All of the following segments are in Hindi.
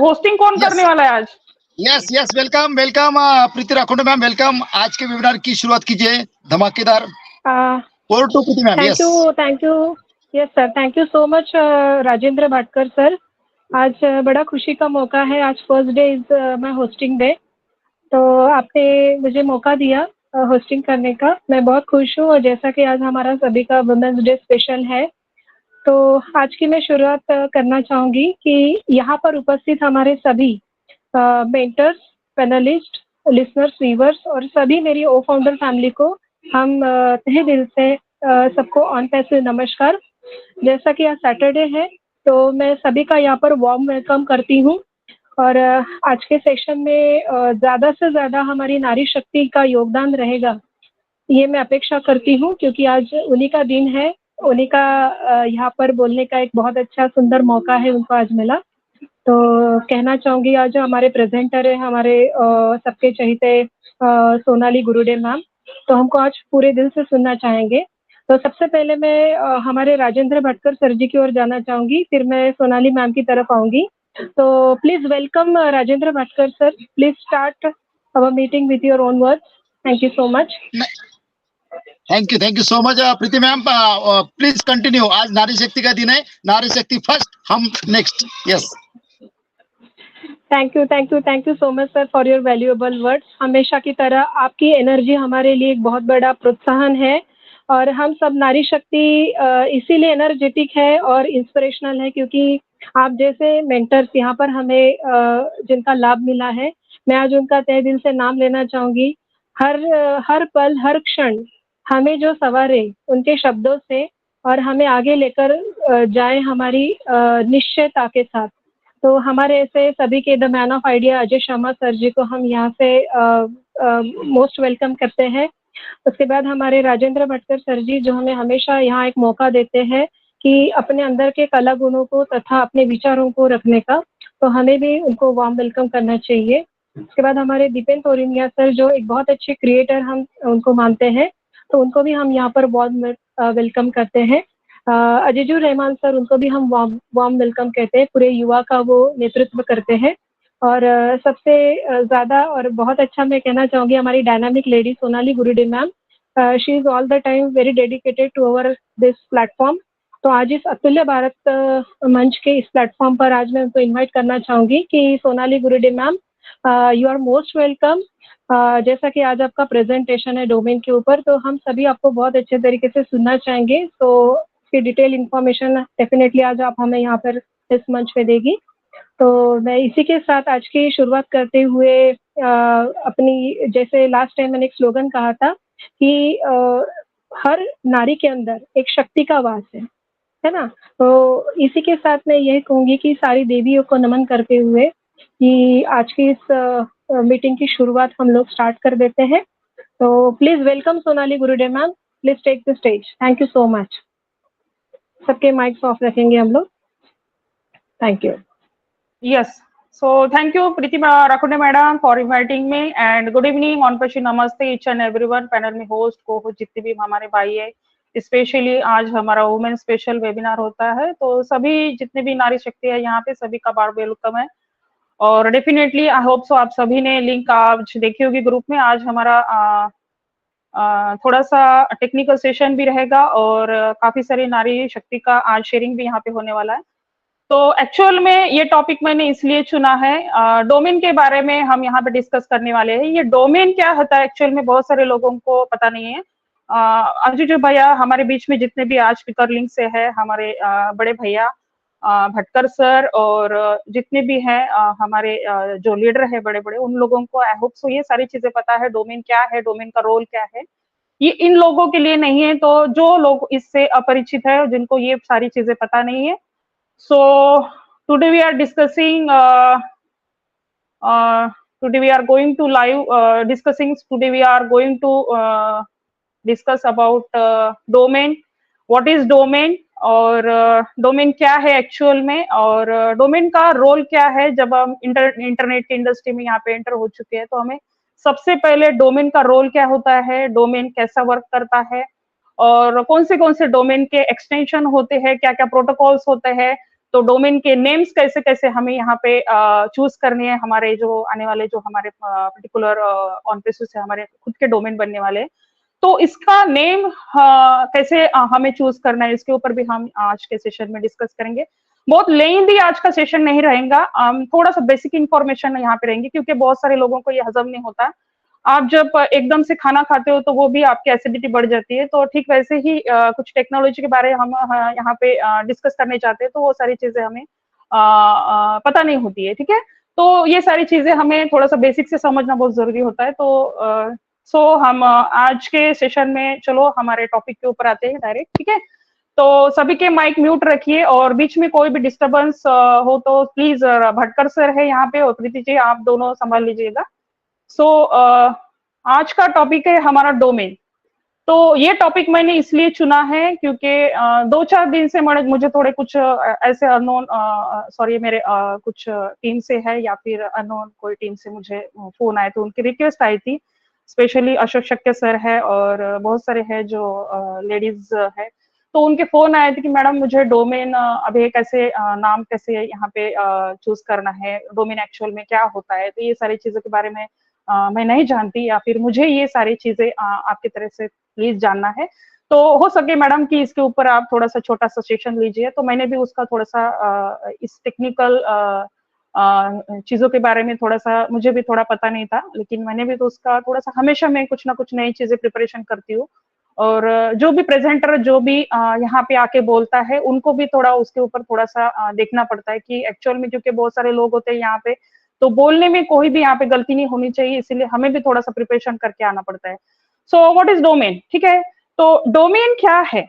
होस्टिंग कौन Yes. करने वाला है आज? Yes welcome welcome Preeti Rakhonde ma'am, welcome. आज के वेबिनार की शुरुआत कीजिए धमाकेदार। Over to Preeti ma'am. Yes thank you yes sir, thank you so much Rajendra Bhatkar sir. आज बड़ा खुशी का मौका है, आज first day is my hosting day, तो आपने मुझे मौका दिया होस्टिंग करने का, मैं बहुत खुश हूँ। और जैसा कि आज हमारा सभी का वुमेन्स डे स्पेशल है, तो आज की मैं शुरुआत करना चाहूँगी कि यहाँ पर उपस्थित हमारे सभी मेंटर्स, पैनलिस्ट, लिसनर्स, व्यूअर्स और सभी मेरी ओ फाउंडर फैमिली को हम तहे दिल से सबको ऑन पैसे नमस्कार। जैसा कि आज सैटरडे है, तो मैं सभी का यहाँ पर वार्म वेलकम करती हूँ। और आज के सेशन में ज़्यादा से ज़्यादा हमारी नारी शक्ति का योगदान रहेगा, ये मैं अपेक्षा करती हूँ, क्योंकि आज उन्हीं का दिन है, उन्हीं का यहाँ पर बोलने का एक बहुत अच्छा सुंदर मौका है उनको आज मिला। तो कहना चाहूँगी, आज हमारे प्रेजेंटर है हमारे सबके चहीते सोनाली गुरुडे मैम, तो हमको आज पूरे दिल से सुनना चाहेंगे। तो सबसे पहले मैं हमारे राजेंद्र भटकर सर जी की ओर जाना चाहूँगी, फिर मैं सोनाली मैम की तरफ आऊँगी। तो please welcome Rajendra Bhatkar sir, please start our meeting with your own words. Thank you so much. Thank you so much Preeti ma'am. Please continue. आज नारी शक्ति का दिन है, नारी शक्ति फर्स्ट, हम next. Yes thank you so much sir for your valuable words. हमेशा की तरह आपकी एनर्जी हमारे लिए एक बहुत बड़ा प्रोत्साहन है, और हम सब नारी शक्ति इसीलिए एनर्जेटिक है और इंस्पिरेशनल है, क्योंकि आप जैसे मेंटर्स यहाँ पर हमें जिनका लाभ मिला है, मैं आज उनका तहे दिल से नाम लेना चाहूँगी। हर पल, हर क्षण हमें जो संवारे उनके शब्दों से, और हमें आगे लेकर जाए हमारी निश्चयता के साथ। तो हमारे ऐसे सभी के the man of idea Ajay Sharma sir ji को हम यहाँ से मोस्ट वेलकम करते हैं। उसके बाद हमारे राजेंद्र भटकर सर जी, जो हमें हमेशा यहाँ एक मौका देते हैं कि अपने अंदर के कला गुणों को तथा अपने विचारों को रखने का, तो हमें भी उनको वार्म वेलकम करना चाहिए। उसके बाद हमारे दीपेन तोरिनिया सर, जो एक बहुत अच्छे क्रिएटर हम उनको मानते हैं, तो उनको भी हम यहाँ पर वार्म वेलकम करते हैं। अजीजुर रहमान सर, उनको भी हम वार्म वेलकम कहते हैं, पूरे युवा का वो नेतृत्व करते हैं। और सबसे ज़्यादा और बहुत अच्छा मैं कहना चाहूँगी, हमारी dynamic lady Sonali Gurude ma'am, she is all the time very dedicated to our this platform. तो आज इस अतुल्य भारत मंच के इस प्लेटफॉर्म पर आज मैं उनको इन्वाइट करना चाहूँगी कि Sonali Gurude ma'am, you are most welcome. जैसा कि आज आपका प्रेजेंटेशन है डोमेन के ऊपर, तो हम सभी आपको बहुत अच्छे तरीके से सुनना चाहेंगे, तो इसकी डिटेल इन्फॉर्मेशन डेफिनेटली आज आप हमें यहाँ पर इस मंच पे देगी। तो मैं इसी के साथ आज की शुरुआत करते हुए अपनी, जैसे लास्ट टाइम मैंने एक स्लोगन कहा था कि हर नारी के अंदर एक शक्ति का वास है ना। तो इसी के साथ मैं यही कहूँगी कि सारी देवियों को नमन करते हुए कि आज की इस मीटिंग की शुरुआत हम लोग स्टार्ट कर देते हैं। तो please welcome Sonali Gurude ma'am, please take the stage. Thank you so much. सबके माइक्स ऑफ रखेंगे हम लोग। Thank you. Yes. So thank you, Preeti Rakhunde madam, for inviting me, and good evening, on पशी नमस्ते each and everyone, पैनल में होस्ट को जितने भी हमारे भाई है। स्पेशली आज हमारा वुमेन स्पेशल वेबिनार होता है, तो सभी जितने भी नारी शक्ति है यहाँ पे सभी का बार वेलकम है। और डेफिनेटली आई होप सो आप सभी ने लिंक आज देखी होगी ग्रुप में। आज हमारा थोड़ा सा टेक्निकल सेशन भी रहेगा और काफी सारी नारी शक्ति का आज शेयरिंग भी यहाँ पे होने वाला है। तो एक्चुअल में ये टॉपिक मैंने इसलिए चुना है, डोमेन के बारे में हम यहाँ पे डिस्कस करने वाले हैं। ये डोमेन क्या होता है एक्चुअल में बहुत सारे लोगों को पता नहीं है। अजय भैया हमारे बीच में जितने भी आज स्पीकर लिंक से है, हमारे बड़े भैया भटकर सर और जितने भी हैं हमारे जो लीडर है बड़े बड़े, उन लोगों को आई होप सो ये सारी चीजें पता है, डोमेन क्या है, डोमेन का रोल क्या है। ये इन लोगों के लिए नहीं है, तो जो लोग इससे अपरिचित है, जिनको ये सारी चीजें पता नहीं है, so today we are discussing today we are going to live today we are going to discuss about domain, what is domain और डोमेन क्या है एक्चुअल में, और डोमेन का रोल क्या है। जब हम इंटरनेट की इंडस्ट्री में यहाँ पे एंटर हो चुके हैं, तो हमें सबसे पहले डोमेन का रोल क्या होता है, डोमेन कैसा वर्क करता है, और कौन से डोमेन के एक्सटेंशन होते हैं, क्या क्या प्रोटोकॉल्स होते हैं, तो डोमेन के नेम्स कैसे कैसे हमें यहाँ पे चूज करने हैं, हमारे जो आने वाले जो हमारे पर्टिकुलर ऑन बेसिस है हमारे खुद के डोमेन बनने वाले, तो इसका नेम कैसे हमें चूज करना है, इसके ऊपर भी हम आज के सेशन में डिस्कस करेंगे। बहुत लेंथी आज का सेशन नहीं रहेगा, थोड़ा सा बेसिक इंफॉर्मेशन यहाँ पे रहेंगे, क्योंकि बहुत सारे लोगों को ये हजम नहीं होता। आप जब एकदम से खाना खाते हो तो वो भी आपकी एसिडिटी बढ़ जाती है, तो ठीक वैसे ही कुछ टेक्नोलॉजी के बारे हम यहाँ पे डिस्कस करने चाहते हैं, तो वो सारी चीजें हमें पता नहीं होती है, ठीक है। तो ये सारी चीजें हमें थोड़ा सा बेसिक से समझना बहुत जरूरी होता है। तो सो हम आज के सेशन में चलो हमारे टॉपिक के ऊपर आते हैं डायरेक्ट, ठीक है। तो सभी के माइक म्यूट रखिए, और बीच में कोई भी डिस्टरबेंस हो तो प्लीज, भटकर सर है यहाँ पे और प्रीति जी आप दोनों संभाल लीजिएगा। सो आज का टॉपिक है हमारा डोमेन। तो ये टॉपिक मैंने इसलिए चुना है क्योंकि 2-4 दिन से मुझे थोड़े कुछ ऐसे अननोन, सॉरी मेरे कुछ टीम से है या फिर अननोन कोई टीम से मुझे फोन आए थे, उनकी रिक्वेस्ट आई थी, स्पेशली अशोक शक्य सर है और बहुत सारे हैं जो लेडीज है, तो उनके फोन आए थे कि मैडम मुझे डोमेन अभी कैसे नाम कैसे यहाँ पे चूज करना है, डोमेन एक्चुअल में क्या होता है, तो ये सारी चीजों के बारे में मैं नहीं जानती, या फिर मुझे ये सारी चीजें आपकी तरफ से प्लीज जानना है। तो हो सके मैडम कि इसके ऊपर आप थोड़ा सा छोटा सा सेशन लीजिए। तो मैंने भी उसका थोड़ा सा इस टेक्निकल चीजों के बारे में थोड़ा सा मुझे भी थोड़ा पता नहीं था, लेकिन मैंने भी तो उसका थोड़ा सा हमेशा मैं कुछ ना कुछ नई चीजें प्रिपरेशन करती हूँ, और जो भी प्रेजेंटर जो भी यहाँ पे आके बोलता है उनको भी थोड़ा उसके ऊपर थोड़ा सा देखना पड़ता है कि एक्चुअल में, क्योंकि बहुत सारे लोग होते हैं यहाँ पे, तो बोलने में कोई भी यहाँ पे गलती नहीं होनी चाहिए, इसीलिए हमें भी थोड़ा सा प्रिपरेशन करके आना पड़ता है। सो व्हाट इज डोमेन, ठीक है। तो डोमेन क्या है,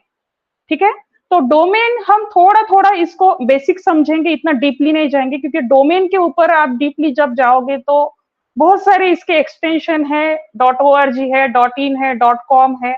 ठीक है। तो डोमेन हम थोड़ा थोड़ा इसको बेसिक समझेंगे, इतना डीपली नहीं जाएंगे, क्योंकि डोमेन के ऊपर आप डीपली जब जाओगे तो बहुत सारे इसके एक्सटेंशन है, .org है, .in है, .com है।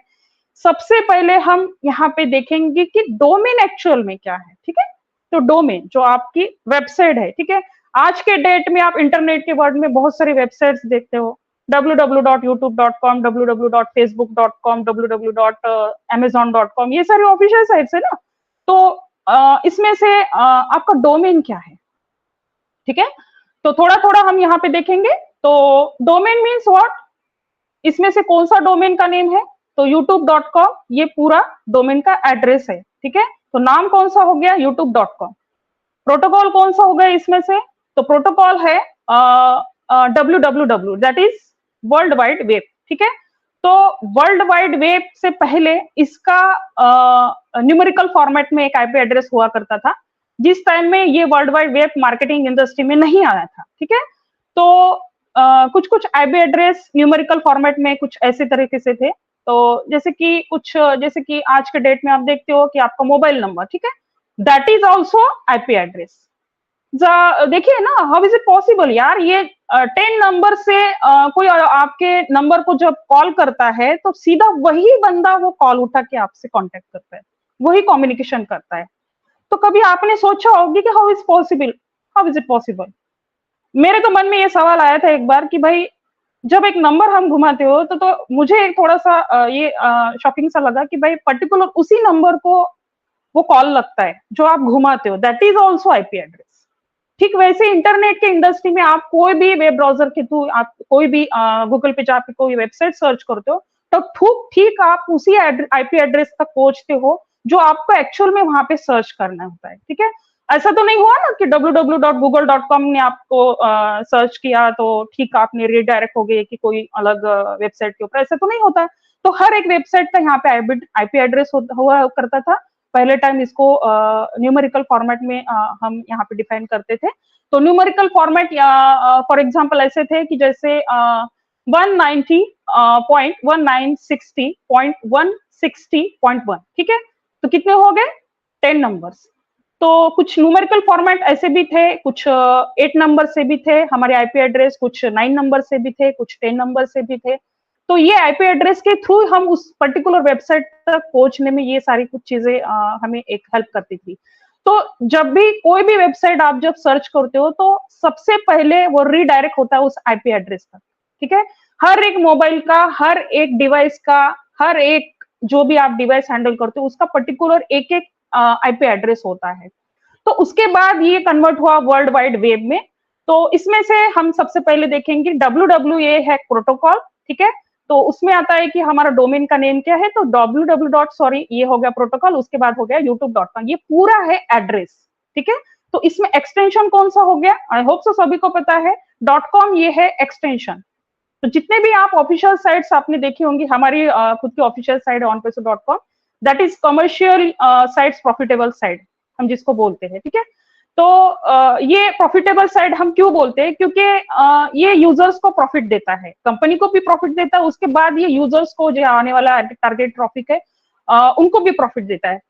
सबसे पहले हम यहाँ पे देखेंगे कि डोमेन एक्चुअल में क्या है, ठीक है। तो डोमेन जो आपकी वेबसाइट है, ठीक है। आज के डेट में आप इंटरनेट के वर्ल्ड में बहुत सारी वेबसाइट्स देखते हो, www.youtube.com, www.facebook.com, www.amazon.com, ये सारी ऑफिशियल साइट्स है ना। तो इसमें से आपका डोमेन क्या है, ठीक है। तो थोड़ा थोड़ा हम यहाँ पे देखेंगे। तो डोमेन मीन्स व्हाट, इसमें से कौन सा डोमेन का नेम है, तो youtube.com ये पूरा डोमेन का एड्रेस है, ठीक है। तो नाम कौन सा हो गया, youtube.com। प्रोटोकॉल कौन सा हो गया इसमें से, तो प्रोटोकॉल है www, that is world wide web, ठीक है। तो वर्ल्ड वाइड वेब से पहले इसका न्यूमेरिकल फॉर्मेट में एक आईपी एड्रेस हुआ करता था, जिस टाइम में ये world wide web marketing industry में नहीं आया था, ठीक है। तो कुछ कुछ आईपी एड्रेस न्यूमेरिकल फॉर्मेट में कुछ ऐसे तरीके से थे। तो जैसे कि आज के डेट में आप देखते हो कि आपका मोबाइल नंबर, ठीक है, that is also IP address. देखिए ना, हाउ इज इट पॉसिबल यार, ये 10 नंबर से कोई आपके नंबर को जब कॉल करता है तो सीधा वही बंदा वो कॉल उठा के आपसे कांटेक्ट करता है, वही कम्युनिकेशन करता है। तो कभी आपने सोचा होगी कि हाउ इज इट पॉसिबल। मेरे तो मन में ये सवाल आया था एक बार कि भाई जब एक नंबर हम घुमाते हो तो मुझे एक थोड़ा सा ये शॉकिंग सा लगा कि भाई पर्टिकुलर उसी नंबर को वो कॉल लगता है जो आप घुमाते हो, that is also IP address. ठीक वैसे इंटरनेट के इंडस्ट्री में आप कोई भी वेब ब्राउजर के थ्रू आप कोई भी गूगल पे जाके कोई वेबसाइट सर्च करते हो तो ठीक आप उसी आईपी एड्रेस तक पहुंचते हो जो आपको एक्चुअल में वहां पे सर्च करना होता है, ठीक है। ऐसा तो नहीं हुआ ना कि www.google.com ने आपको सर्च किया तो ठीक आपने रीडायरेक्ट हो गए कि कोई अलग वेबसाइट के ऊपर, ऐसा तो नहीं होता। तो हर एक वेबसाइट का यहाँ पे आईपी एड्रेस हुआ करता था। पहले टाइम इसको न्यूमेरिकल फॉर्मेट में हम यहाँ पे डिफाइन करते थे। तो न्यूमेरिकल फॉर्मेट फॉर एग्जांपल ऐसे थे कि जैसे 190.1960.160.1, ठीक है। तो कितने हो गए, 10 नंबर्स। तो कुछ न्यूमेरिकल फॉर्मेट ऐसे भी थे, कुछ 8 नंबर से भी थे हमारे आईपी एड्रेस, कुछ 9 नंबर से भी थे, कुछ 10 नंबर से भी थे। तो ये आईपी एड्रेस के थ्रू हम उस पर्टिकुलर वेबसाइट तक पहुंचने में ये सारी कुछ चीजें हमें एक हेल्प करती थी। तो जब भी कोई भी वेबसाइट आप जब सर्च करते हो तो सबसे पहले वो रीडायरेक्ट होता है उस आईपी एड्रेस तक, ठीक है। हर एक मोबाइल का, हर एक डिवाइस का, हर एक जो भी आप डिवाइस हैंडल करते हो उसका पर्टिकुलर एक एक आईपी एड्रेस होता है। तो उसके बाद ये कन्वर्ट हुआ वर्ल्ड वाइड वेब में। तो इसमें से हम सबसे पहले देखेंगे WWA है प्रोटोकॉल, ठीक है। तो उसमें आता है कि हमारा डोमेन का नेम क्या है, तो www. ये हो गया प्रोटोकॉल, उसके बाद हो गया youtube.com, ये पूरा है एड्रेस, ठीक है। तो इसमें एक्सटेंशन कौन सा हो गया, आई होप सो सभी को पता है, .com ये है एक्सटेंशन। तो जितने भी आप ऑफिशियल साइट्स आपने देखी होंगी, हमारी खुद की ऑफिशियल साइट है onpayso.com, that is commercial sites, profitable site हम जिसको बोलते हैं, ठीक है। तो ये प्रॉफिटेबल साइट हम क्यों बोलते हैं, क्योंकि ये यूजर्स को प्रॉफिट देता है, कंपनी को भी प्रॉफिट देता है, उसके बाद ये यूजर्स को जो आने वाला टारगेट ट्रैफिक है उनको भी प्रॉफिट देता है,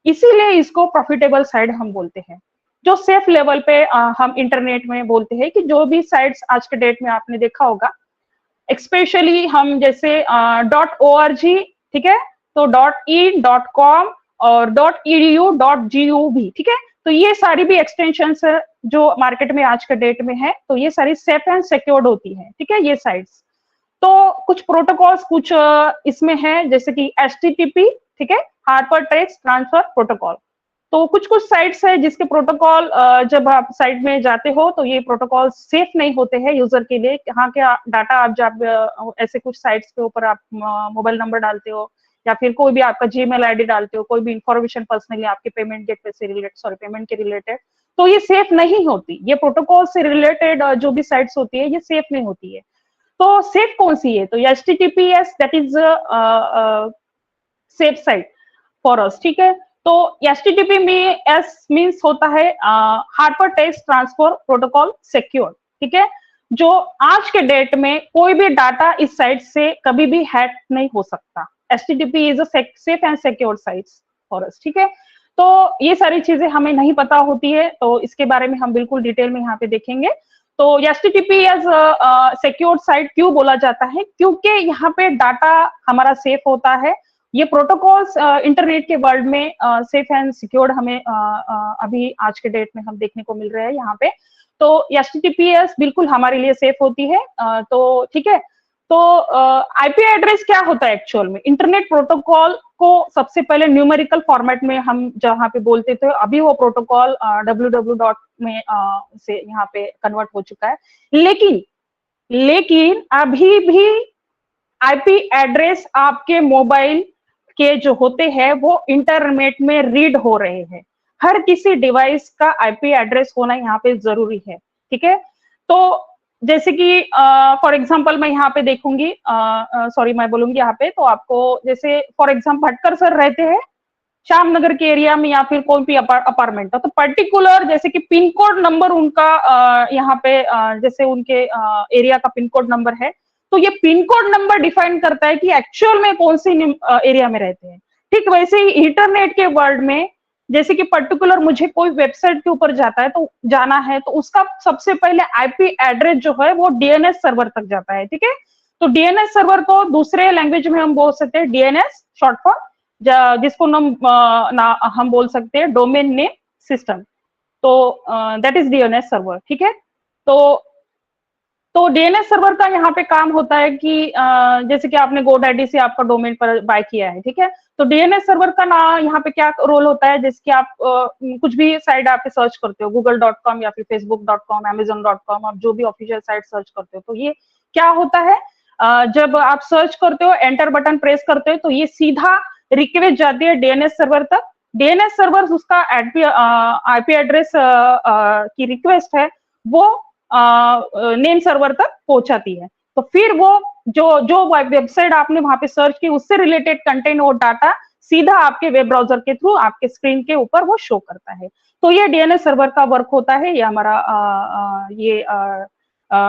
इसीलिए इसको प्रॉफिटेबल साइट हम बोलते हैं। जो सेफ लेवल पे हम इंटरनेट में बोलते हैं कि जो भी साइट्स आज के डेट में आपने देखा होगा, स्पेशली हम जैसे .org, ठीक है, तो .in, .com और .edu, .gov, ठीक है। तो ये सारी भी एक्सटेंशंस जो मार्केट में आज के डेट में है, तो ये सारी सेफ एंड सिक्योर्ड होती है, ठीक है, ये साइट्स। तो कुछ प्रोटोकॉल्स कुछ इसमें है, जैसे कि HTTP, ठीक है, हाइपर टेक्स्ट ट्रांसफर प्रोटोकॉल। तो कुछ कुछ साइट्स है जिसके प्रोटोकॉल जब आप साइट में जाते हो तो ये प्रोटोकॉल सेफ नहीं होते हैं यूजर के लिए। यहाँ के डाटा आप जब ऐसे कुछ साइट्स के ऊपर आप मोबाइल नंबर डालते हो या फिर कोई भी आपका जीमेल आईडी डालते हो, कोई भी इंफॉर्मेशन पर्सनली आपके पेमेंट गेटवे से पेमेंट के रिलेटेड, तो ये सेफ नहीं होती। ये प्रोटोकॉल से रिलेटेड जो भी साइट्स होती है ये सेफ नहीं होती है। तो सेफ कौन सी है, तो HTTPS, that is safe site for us, ठीक है। तो HTTP में S मीन्स होता है hyper text transfer protocol secure, ठीक है, जो आज के डेट में कोई भी डाटा इस साइट से कभी भी हैक नहीं हो सकता। HTTP is a safe and secure sites for us, ठीक है। तो ये सारी चीजें हमें नहीं पता होती है, तो इसके बारे में हम बिल्कुल डिटेल में यहाँ पे देखेंगे। तो HTTP एज सिक्योर साइट क्यों बोला जाता है, क्योंकि यहाँ पे डाटा हमारा सेफ होता है। ये प्रोटोकॉल्स इंटरनेट के वर्ल्ड में सेफ एंड सिक्योर्ड हमें अभी आज के डेट में हम देखने को मिल रहे हैं यहाँ पे। तो HTTPS बिल्कुल हमारे लिए सेफ होती है, तो ठीक है। तो IP एड्रेस क्या होता है एक्चुअल में, इंटरनेट प्रोटोकॉल को सबसे पहले न्यूमेरिकल फॉर्मेट में हम जहाँ पे बोलते थे, अभी वो प्रोटोकॉल www. में से यहाँ पे कन्वर्ट हो चुका है। लेकिन अभी भी IP एड्रेस आपके मोबाइल के जो होते हैं वो इंटरनेट में रीड हो रहे हैं। हर किसी डिवाइस का IP एड्रेस होना यहाँ पे जरूरी है, ठीक है। तो जैसे कि फॉर एग्जांपल मैं यहाँ पे देखूंगी, सॉरी मैं बोलूंगी यहाँ पे, तो आपको जैसे फॉर एग्जांपल भटकर सर रहते हैं श्याम नगर के एरिया में या फिर कोई भी अपार्टमेंट, तो पर्टिकुलर जैसे कि पिन कोड नंबर उनका यहाँ पे जैसे उनके एरिया का पिन कोड नंबर है, तो ये पिन कोड नंबर डिफाइन करता है कि एक्चुअल में कौन सी एरिया में रहते हैं। ठीक वैसे ही इंटरनेट के वर्ल्ड में जैसे कि पर्टिकुलर मुझे कोई वेबसाइट के ऊपर जाना है तो उसका सबसे पहले IP एड्रेस जो है वो DNS सर्वर तक जाता है, ठीक है। तो DNS सर्वर को दूसरे लैंग्वेज में हम बोल सकते हैं DNS शॉर्ट फॉर, जिसको हम बोल सकते हैं डोमेन नेम सिस्टम, तो दैट इज DNS सर्वर, ठीक है। तो DNS सर्वर का यहाँ पे काम होता है कि जैसे कि आपने GoDaddy से आपका डोमेन पर बाय किया है, ठीक है। तो DNS सर्वर का ना यहाँ पे क्या रोल होता है, जैसे कि आप कुछ भी साइट आप सर्च करते हो, google.com या फिर facebook.com, amazon.com, आप जो भी ऑफिशियल साइट सर्च करते हो, तो ये क्या होता है, जब आप सर्च करते हो, एंटर बटन प्रेस करते हो, तो ये सीधा रिक्वेस्ट जाती है DNS सर्वर तक। DNS सर्वर उसका IP एड्रेस की रिक्वेस्ट है वो नेम सर्वर तक पहुंचाती है। तो फिर वो जो वेबसाइट आपने वहां पे सर्च की उससे रिलेटेड कंटेंट और डाटा सीधा आपके वेब ब्राउजर के थ्रू आपके स्क्रीन के ऊपर वो शो करता है। तो ये DNS सर्वर का वर्क होता है, ये हमारा ये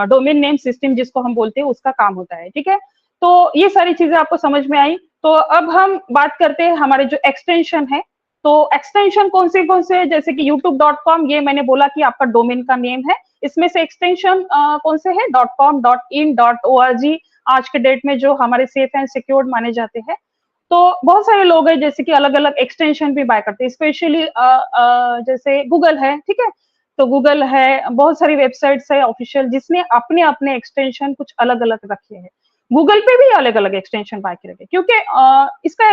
डोमेन नेम सिस्टम जिसको हम बोलते हैं उसका काम होता है, ठीक है। तो ये सारी चीजें आपको समझ में आई। तो अब हम बात करते हैं हमारे जो एक्सटेंशन है। तो एक्सटेंशन कौन से, जैसे कि youtube.com, ये मैंने बोला कि आपका डोमेन का नेम है। इसमें से एक्सटेंशन कौन से है, .com, .in, .org आज के डेट में जो हमारे सेफ एंड सिक्योर्ड माने जाते हैं। तो बहुत सारे लोग हैं जैसे कि अलग अलग एक्सटेंशन भी बाय करते हैं, स्पेशली जैसे गूगल है, ठीक है। तो गूगल है, बहुत सारी वेबसाइट्स है ऑफिशियल जिसने अपने अपने एक्सटेंशन कुछ अलग अलग रखे हैं। गूगल पे भी अलग अलग एक्सटेंशन बाय के रखे, क्योंकि इसका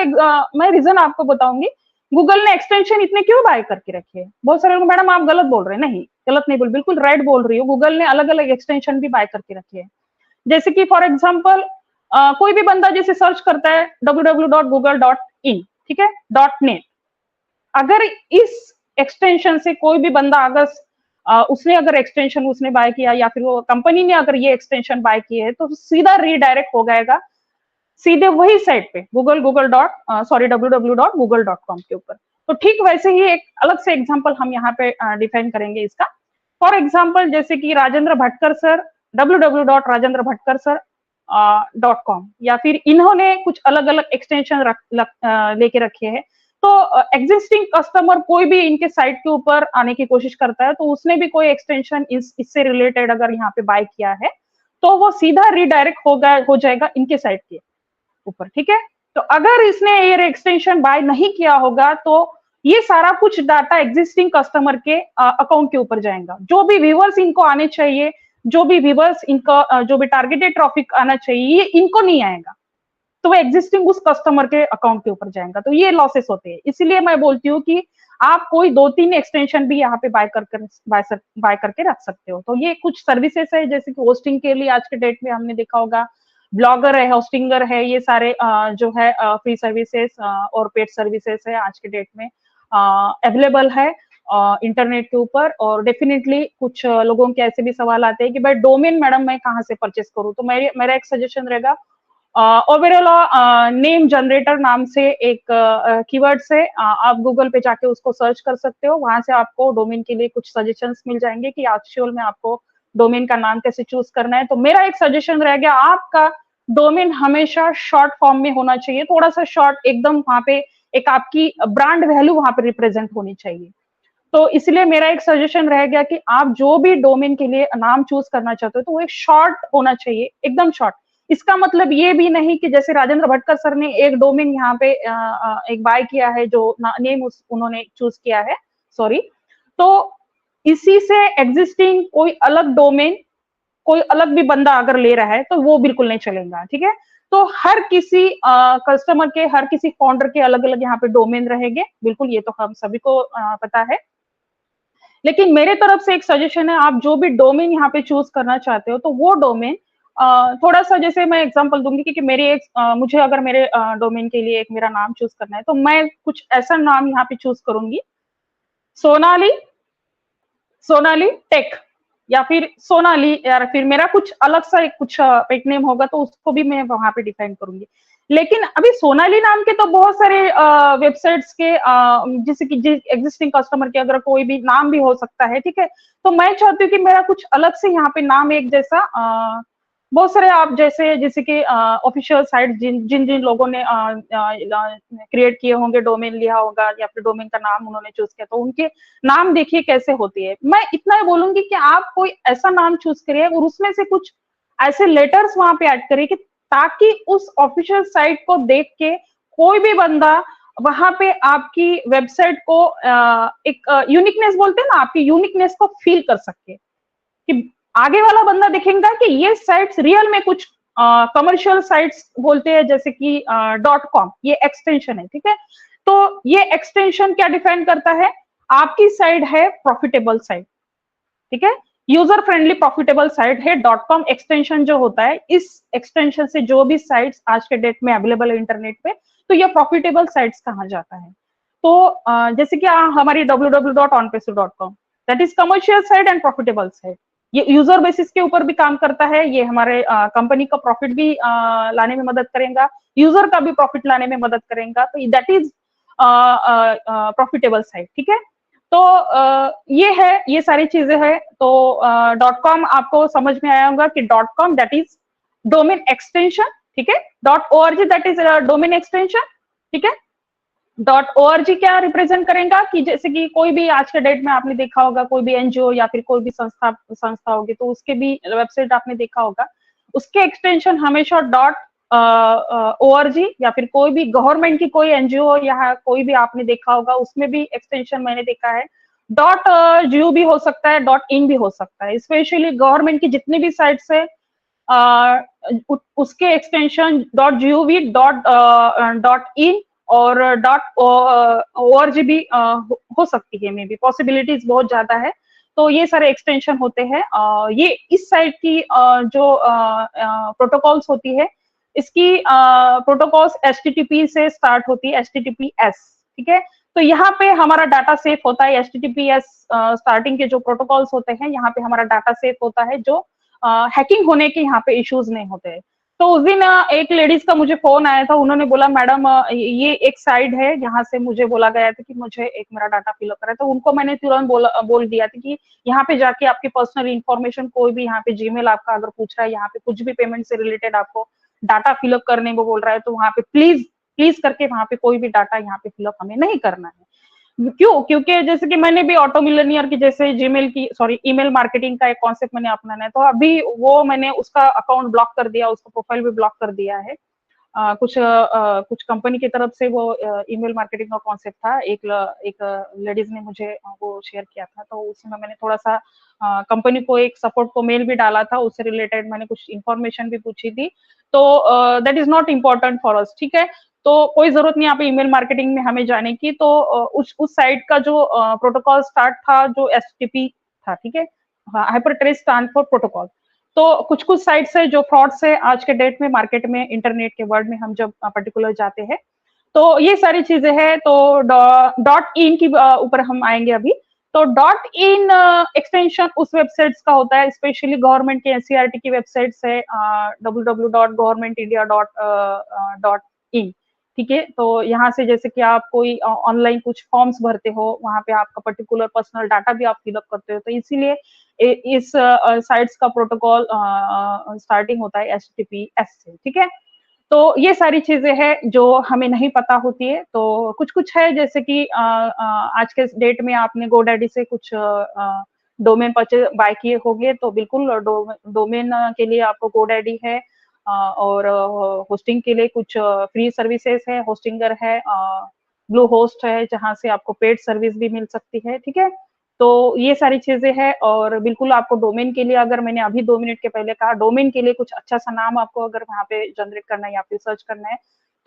मैं रीजन आपको बताऊंगी। गूगल ने एक्सटेंशन इतने क्यों बाय करके रखे हैं? बहुत सारे लोग मैडम आप गलत बोल रहे हैं। नहीं, गलत नहीं बोल, बिल्कुल राइट बोल रही हो। गूगल ने अलग अलग एक्सटेंशन भी बाय करके रखे हैं। जैसे कि फॉर एग्जाम्पल कोई भी बंदा जैसे सर्च करता है www.google.in, ठीक है, .net, अगर इस एक्सटेंशन से कोई भी बंदा अगर उसने अगर एक्सटेंशन उसने बाय किया या फिर वो कंपनी ने अगर ये एक्सटेंशन बाय किए है तो सीधा रीडायरेक्ट हो जाएगा सीधे वही साइट पे www.google.com के ऊपर। तो ठीक वैसे ही एक अलग से एग्जांपल हम यहाँ पे डिफाइन करेंगे इसका। फॉर एग्जांपल जैसे कि राजेंद्र भटकर सर www.rajendrabhatkar.com या फिर इन्होंने कुछ अलग अलग एक्सटेंशन लेके रखे हैं। तो एग्जिस्टिंग कस्टमर कोई भी इनके साइट के ऊपर आने की कोशिश करता है तो उसने भी कोई एक्सटेंशन इससे रिलेटेड अगर यहाँ पे बाय किया है तो वो सीधा रीडायरेक्ट हो जाएगा इनके साइट के ऊपर, ठीक है। तो अगर इसने ये एक्सटेंशन बाय नहीं किया होगा तो ये सारा कुछ डाटा एग्जिस्टिंग कस्टमर के अकाउंट के ऊपर जाएगा। जो भी व्यूअर्स इनको आने चाहिए, जो भी व्यूअर्स इनका जो भी टारगेटेड ट्रैफिक आना चाहिए, ये इनको नहीं आएगा, तो वो एग्जिस्टिंग उस कस्टमर के अकाउंट के ऊपर जाएगा। तो ये लॉसेस होते हैं। इसीलिए मैं बोलती हूँ कि आप कोई 2-3 एक्सटेंशन भी यहाँ पे बाय करके रख सकते हो। तो ये कुछ सर्विसेज है जैसे कि होस्टिंग के लिए आज के डेट में हमने देखा होगा, ब्लॉगर है, होस्टिंगर है, ये सारे जो है फ्री सर्विसेज और पेड सर्विसेज है आज के डेट में अवेलेबल है इंटरनेट के ऊपर। और डेफिनेटली कुछ लोगों के ऐसे भी सवाल आते हैं कि भाई डोमेन मैडम मैं कहाँ से परचेस करूँ। तो मेरा एक सजेशन रहेगा, ओवरऑल नेम जनरेटर नाम से एक कीवर्ड से आप गूगल पे जाके उसको सर्च कर सकते हो। वहां से आपको डोमेन के लिए कुछ सजेशंस मिल जाएंगे कि एक्चुअल में आपको डोमेन का नाम कैसे चूज करना है। तो मेरा एक सजेशन रह गया, आपका डोमेन हमेशा शॉर्ट फॉर्म में होना चाहिए, थोड़ा सा शॉर्ट, एकदम वहां पे एक आपकी ब्रांड वैल्यू वहां पे रिप्रेजेंट होनी चाहिए। तो इसलिए मेरा एक सजेशन रह गया कि आप जो भी डोमेन के लिए नाम चूज करना चाहते हो तो वो एक शॉर्ट होना चाहिए, एकदम शॉर्ट। इसका मतलब ये भी नहीं कि जैसे राजेंद्र भटकर सर ने एक डोमेन यहाँ पे एक बाय किया है जो नेम उन्होंने चूज किया है, सॉरी, तो इसी से एग्जिस्टिंग कोई अलग डोमेन कोई अलग भी बंदा अगर ले रहा है तो वो बिल्कुल नहीं चलेगा, ठीक है। तो हर किसी कस्टमर के, हर किसी फाउंडर के अलग अलग यहाँ पे डोमेन रहेंगे, बिल्कुल, ये तो हम सभी को पता है। लेकिन मेरे तरफ से एक सजेशन है, आप जो भी डोमेन यहाँ पे चूज करना चाहते हो तो वो डोमेन थोड़ा सा, जैसे मैं एग्जांपल दूंगी कि मेरे मुझे अगर मेरे डोमेन के लिए एक मेरा नाम चूज करना है तो मैं कुछ ऐसा नाम यहाँ पे चूज करूंगी, सोनाली टेक या फिर सोनाली, या फिर मेरा कुछ अलग सा एक कुछ पेट नेम होगा तो उसको भी मैं वहां पे डिफाइन करूंगी। लेकिन अभी सोनाली नाम के तो बहुत सारे वेबसाइट्स के जैसे कि एग्जिस्टिंग कस्टमर के अगर कोई भी नाम भी हो सकता है, ठीक है। तो मैं चाहती हूँ कि मेरा कुछ अलग से यहाँ पे नाम एक जैसा बहुत सारे आप जैसे कि ऑफिशियल साइट जिन जिन लोगों ने क्रिएट किए होंगे, डोमेन लिया होगा या फिर डोमेन का नाम उन्होंने चूज किया, तो उनके नाम देखिए कैसे होती है। मैं इतना ही बोलूंगी कि आप कोई ऐसा नाम चूज करिए और उसमें से कुछ ऐसे लेटर्स वहां पे ऐड करिए कि ताकि उस ऑफिशियल साइट को देख के कोई भी बंदा वहां पे आपकी वेबसाइट को एक यूनिकनेस बोलते हैं ना, आपकी यूनिकनेस को फील कर सके कि आगे वाला बंदा देखेगा कि ये साइट्स रियल में कुछ कमर्शियल साइट्स बोलते हैं जैसे कि .com, ये एक्सटेंशन है, ठीक है। तो ये एक्सटेंशन क्या डिफाइन करता है, आपकी साइट है प्रॉफिटेबल साइट, ठीक है, यूजर फ्रेंडली प्रॉफिटेबल साइट है। .com एक्सटेंशन जो होता है, इस एक्सटेंशन से जो भी साइट्स आज के डेट में अवेलेबल है इंटरनेट पे, तो ये प्रॉफिटेबल साइट्स कहा जाता है। तो जैसे कि हमारी www.onpesu.com, that is commercial site and profitable site. ये यूजर बेसिस के ऊपर भी काम करता है, ये हमारे कंपनी का प्रॉफिट भी लाने में मदद करेगा, यूजर का भी प्रॉफिट लाने में मदद करेगा, तो दैट इज प्रॉफिटेबल साइट, ठीक है। तो ये है, ये सारी चीजें हैं। तो .com आपको समझ में आया होगा कि .com that is domain extension, ठीक है। .org that is domain extension, ठीक है। .org क्या रिप्रेजेंट करेगा कि जैसे कि कोई भी आज के डेट में आपने देखा होगा, कोई भी एनजीओ या फिर कोई भी संस्था होगी तो उसके भी वेबसाइट आपने देखा होगा, उसके एक्सटेंशन हमेशा .org या फिर कोई भी गवर्नमेंट की कोई एनजीओ या कोई भी आपने देखा होगा, उसमें भी एक्सटेंशन मैंने देखा है .gov भी हो सकता है, .in भी हो सकता है। स्पेशली गवर्नमेंट की जितनी भी साइट्स है उसके एक्सटेंशन .gov, .in और .org भी हो सकती है, मे बी पॉसिबिलिटीज बहुत ज्यादा है। तो ये सारे एक्सटेंशन होते हैं। ये इस साइट की जो प्रोटोकॉल्स होती है, इसकी प्रोटोकॉल्स HTTP से स्टार्ट होती है, HTTPS, ठीक है। तो यहाँ पे हमारा डाटा सेफ होता है। HTTPS स्टार्टिंग के जो प्रोटोकॉल्स होते हैं, यहाँ पे हमारा डाटा सेफ होता है, जो हैकिंग होने के यहाँ पे इश्यूज नहीं होते हैं। तो उस दिन एक लेडीज का मुझे फोन आया था, उन्होंने बोला मैडम ये एक साइड है, यहाँ से मुझे बोला गया था कि मुझे एक मेरा डाटा फिलअप करा। तो उनको मैंने तुरंत बोल दिया था कि यहाँ पे जाके आपकी पर्सनल इंफॉर्मेशन, कोई भी यहाँ पे जीमेल आपका अगर पूछ रहा है, यहाँ पे कुछ भी पेमेंट से रिलेटेड आपको डाटा फिलअप करने को बोल रहा है, तो वहाँ पे प्लीज करके वहाँ पे कोई भी डाटा यहाँ पे फिलअप हमें नहीं करना है। क्यों? क्योंकि जैसे कि मैंने भी ऑटो मिलियनियर की जैसे ईमेल मार्केटिंग का एक कॉन्सेप्ट मैंने अपनाना है, तो अभी वो मैंने उसका अकाउंट ब्लॉक कर दिया, उसका प्रोफाइल भी ब्लॉक कर दिया है। कुछ कंपनी की तरफ से वो ईमेल मार्केटिंग का कॉन्सेप्ट था, एक लेडीज ने मुझे वो शेयर किया था, तो उसमें मैंने थोड़ा सा कंपनी को एक सपोर्ट को मेल भी डाला था, उससे रिलेटेड मैंने कुछ इन्फॉर्मेशन भी पूछी थी। तो that is not important for us, ठीक है। तो कोई जरूरत नहीं यहाँ पे ईमेल मार्केटिंग में हमें जाने की। तो उस साइट का जो प्रोटोकॉल स्टार्ट था, जो HTTP था, ठीक है, hyper terrorist stand for protocol. तो कुछ साइट्स है जो फ्रॉड्स है आज के डेट में मार्केट में, इंटरनेट के वर्ल्ड में हम जब पर्टिकुलर जाते हैं, तो ये सारी चीजें हैं। तो .in की ऊपर हम आएंगे अभी। तो .in एक्सटेंशन उस वेबसाइट्स का होता है, स्पेशली गवर्नमेंट के NCERT की वेबसाइट्स है, www.governmentindia.in, ठीक है। तो यहाँ से जैसे कि आप कोई ऑनलाइन कुछ फॉर्म्स भरते हो, वहाँ पे आपका पर्टिकुलर पर्सनल डाटा भी आप फिलअप करते हो, तो इसीलिए इस साइट्स का प्रोटोकॉल स्टार्टिंग होता है HTTPS से, ठीक है। तो ये सारी चीजें हैं जो हमें नहीं पता होती है। तो कुछ है जैसे कि आज के डेट में आपने GoDaddy से कुछ डोमेन परचेज बाय किए होंगे, तो बिल्कुल डोमेन के लिए आपको GoDaddy है, और होस्टिंग के लिए कुछ फ्री सर्विसेज है, होस्टिंगर है, ब्लूहोस्ट है, जहां से आपको पेड सर्विस भी मिल सकती है, ठीक है। तो ये सारी चीजें हैं। और बिल्कुल आपको डोमेन के लिए, अगर मैंने अभी 2 मिनट के पहले कहा, डोमेन के लिए कुछ अच्छा सा नाम आपको अगर वहाँ पे जनरेट करना है या फिर सर्च करना है,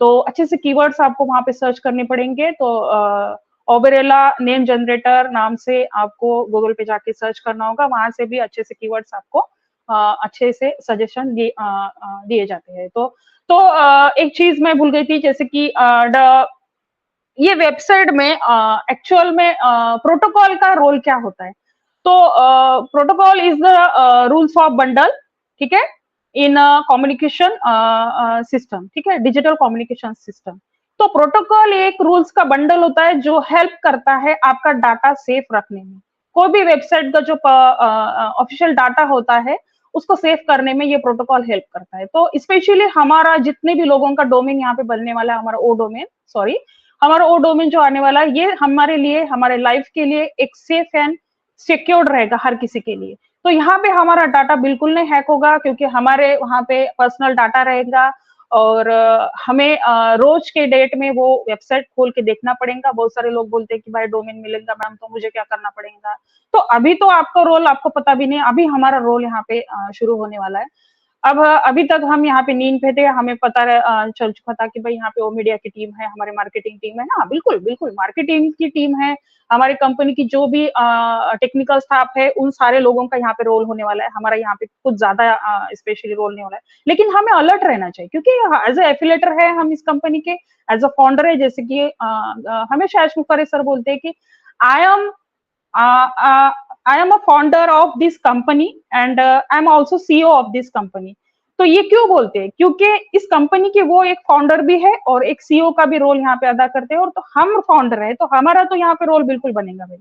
तो अच्छे से कीवर्ड्स आपको वहाँ पे सर्च करने पड़ेंगे। तो ओबेरेला नेम जनरेटर नाम से आपको गूगल पे जाके सर्च करना होगा, वहां से भी अच्छे से कीवर्ड्स आपको अच्छे से सजेशन दिए जाते हैं। तो एक चीज मैं भूल गई थी, जैसे कि ये वेबसाइट में एक्चुअल में प्रोटोकॉल का रोल क्या होता है। तो protocol is the rules of bundle, ठीक है, इन कम्युनिकेशन सिस्टम, ठीक है, डिजिटल कम्युनिकेशन सिस्टम। तो प्रोटोकॉल एक रूल्स का बंडल होता है जो हेल्प करता है आपका डाटा सेफ रखने में। कोई भी वेबसाइट का जो ऑफिशियल डाटा होता है, उसको सेफ करने में ये प्रोटोकॉल हेल्प करता है। तो स्पेशली हमारा जितने भी लोगों का डोमेन यहाँ पे बनने वाला है, हमारा ओ डोमेन जो आने वाला है, ये हमारे लिए, हमारे लाइफ के लिए एक सेफ एंड सिक्योर्ड रहेगा हर किसी के लिए। तो यहाँ पे हमारा डाटा बिल्कुल नहीं हैक होगा, क्योंकि हमारे वहाँ पे पर्सनल डाटा रहेगा, और हमें रोज के डेट में वो वेबसाइट खोल के देखना पड़ेगा। बहुत सारे लोग बोलते हैं कि भाई डोमेन मिलेगा मैम, तो मुझे क्या करना पड़ेगा। तो अभी तो आपका रोल आपको पता भी नहीं, अभी हमारा रोल यहाँ पे शुरू होने वाला है। अब अभी तक हम यहाँ पे नींद पे थे, हमें पता चल चुका था कि भाई यहाँ पे ओ मीडिया की टीम है, हमारे मार्केटिंग टीम है ना, बिल्कुल बिल्कुल मार्केटिंग की टीम है, हमारी कंपनी की जो भी टेक्निकल स्टाफ है, उन सारे लोगों का यहाँ पे रोल होने वाला है। हमारा यहाँ पे कुछ ज्यादा स्पेशली रोल नहीं हो रहा है, लेकिन हमें अलर्ट रहना चाहिए, क्योंकि एज ए एफिलेटर है हम इस कंपनी के, एज अ फाउंडर है। जैसे कि हमेशा यश मुखर्जी सर बोलते हैं कि I am a founder of this company and I am also CEO of this company। तो ये क्यों बोलते हैं? क्योंकि इस कंपनी के वो एक फाउंडर भी है और एक CEO का भी रोल यहाँ पे अदा करते हैं, और तो हम फाउंडर है, तो हमारा तो यहाँ पे रोल बिल्कुल बनेगा भाई।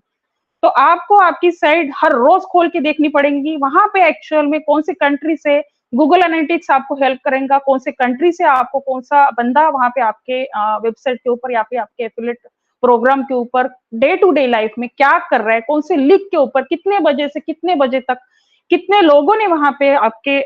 तो आपको आपकी साइट हर रोज खोल के देखनी पड़ेगी, वहां पे एक्चुअल में कौन से कंट्री से गूगल एनालिटिक्स आपको हेल्प करेगा, कौन से कंट्री से आपको कौन सा बंदा वहां पे आपके वेबसाइट के ऊपर या फिर आपके एफिलिएट प्रोग्राम के ऊपर डे टू डे लाइफ में क्या कर रहा है, कौन से लिंक के ऊपर कितने बजे से कितने बजे तक कितने लोगों ने वहां पे आपके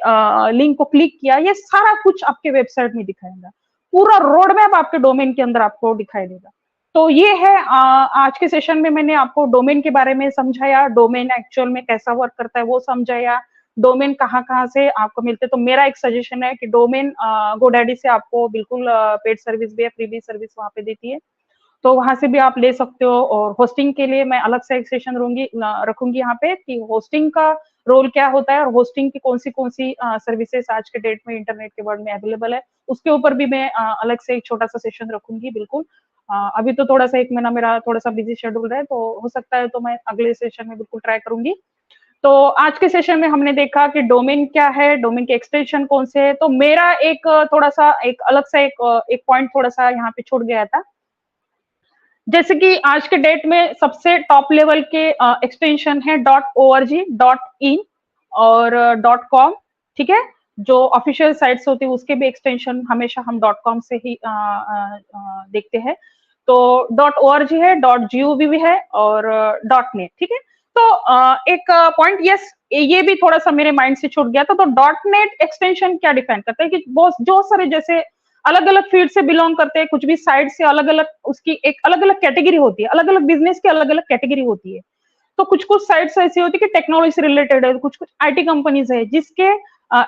लिंक को क्लिक किया, ये सारा कुछ आपके वेबसाइट में दिखाएगा। पूरा रोड मैप आपके डोमेन के अंदर आपको दिखाई देगा। तो ये है आज के सेशन में मैंने आपको डोमेन के बारे में समझाया, डोमेन एक्चुअल में कैसा वर्क करता है वो समझाया, डोमेन कहाँ से आपको मिलते हैं। तो मेरा एक सजेशन है कि डोमेन GoDaddy से आपको बिल्कुल पेड सर्विस भी है, फ्री भी सर्विस वहाँ पे देती है, तो वहां से भी आप ले सकते हो। और होस्टिंग के लिए मैं अलग से एक सेशन रखूंगी यहाँ पे कि होस्टिंग का रोल क्या होता है और होस्टिंग की कौन सी सर्विसेज आज के डेट में इंटरनेट के वर्ल्ड में अवेलेबल है, उसके ऊपर भी मैं अलग से एक छोटा सा सेशन रखूंगी बिल्कुल। अभी तो थोड़ा सा 1 महीना मेरा थोड़ा सा बिजी शेड्यूल है, तो हो सकता है तो मैं अगले सेशन में बिल्कुल ट्राई करूंगी। तो आज के सेशन में हमने देखा कि डोमेन क्या है, डोमेन के एक्सटेंशन कौन से है। तो मेरा एक थोड़ा सा एक अलग सा एक पॉइंट थोड़ा सा यहाँ पे छूट गया था, जैसे कि आज के डेट में सबसे टॉप लेवल के एक्सटेंशन है .org, .in और .com, ठीक है। जो ऑफिशियल साइट्स होती है उसके भी एक्सटेंशन हमेशा हम .com से ही देखते हैं। तो .org है, .gov भी है और .net, ठीक है। तो एक पॉइंट यस ये भी थोड़ा सा मेरे माइंड से छूट गया था। तो .net एक्सटेंशन क्या डिफाइन करता है कि बहुत जो सारे जैसे अलग अलग फील्ड से बिलोंग करते हैं, कुछ भी साइड से अलग अलग उसकी एक अलग अलग कैटेगरी होती है, अलग अलग बिजनेस की अलग अलग कैटेगरी होती है। तो कुछ कुछ साइट्स ऐसी होती है कि टेक्नोलॉजी से रिलेटेड है, कुछ कुछ आईटी कंपनीज है जिसके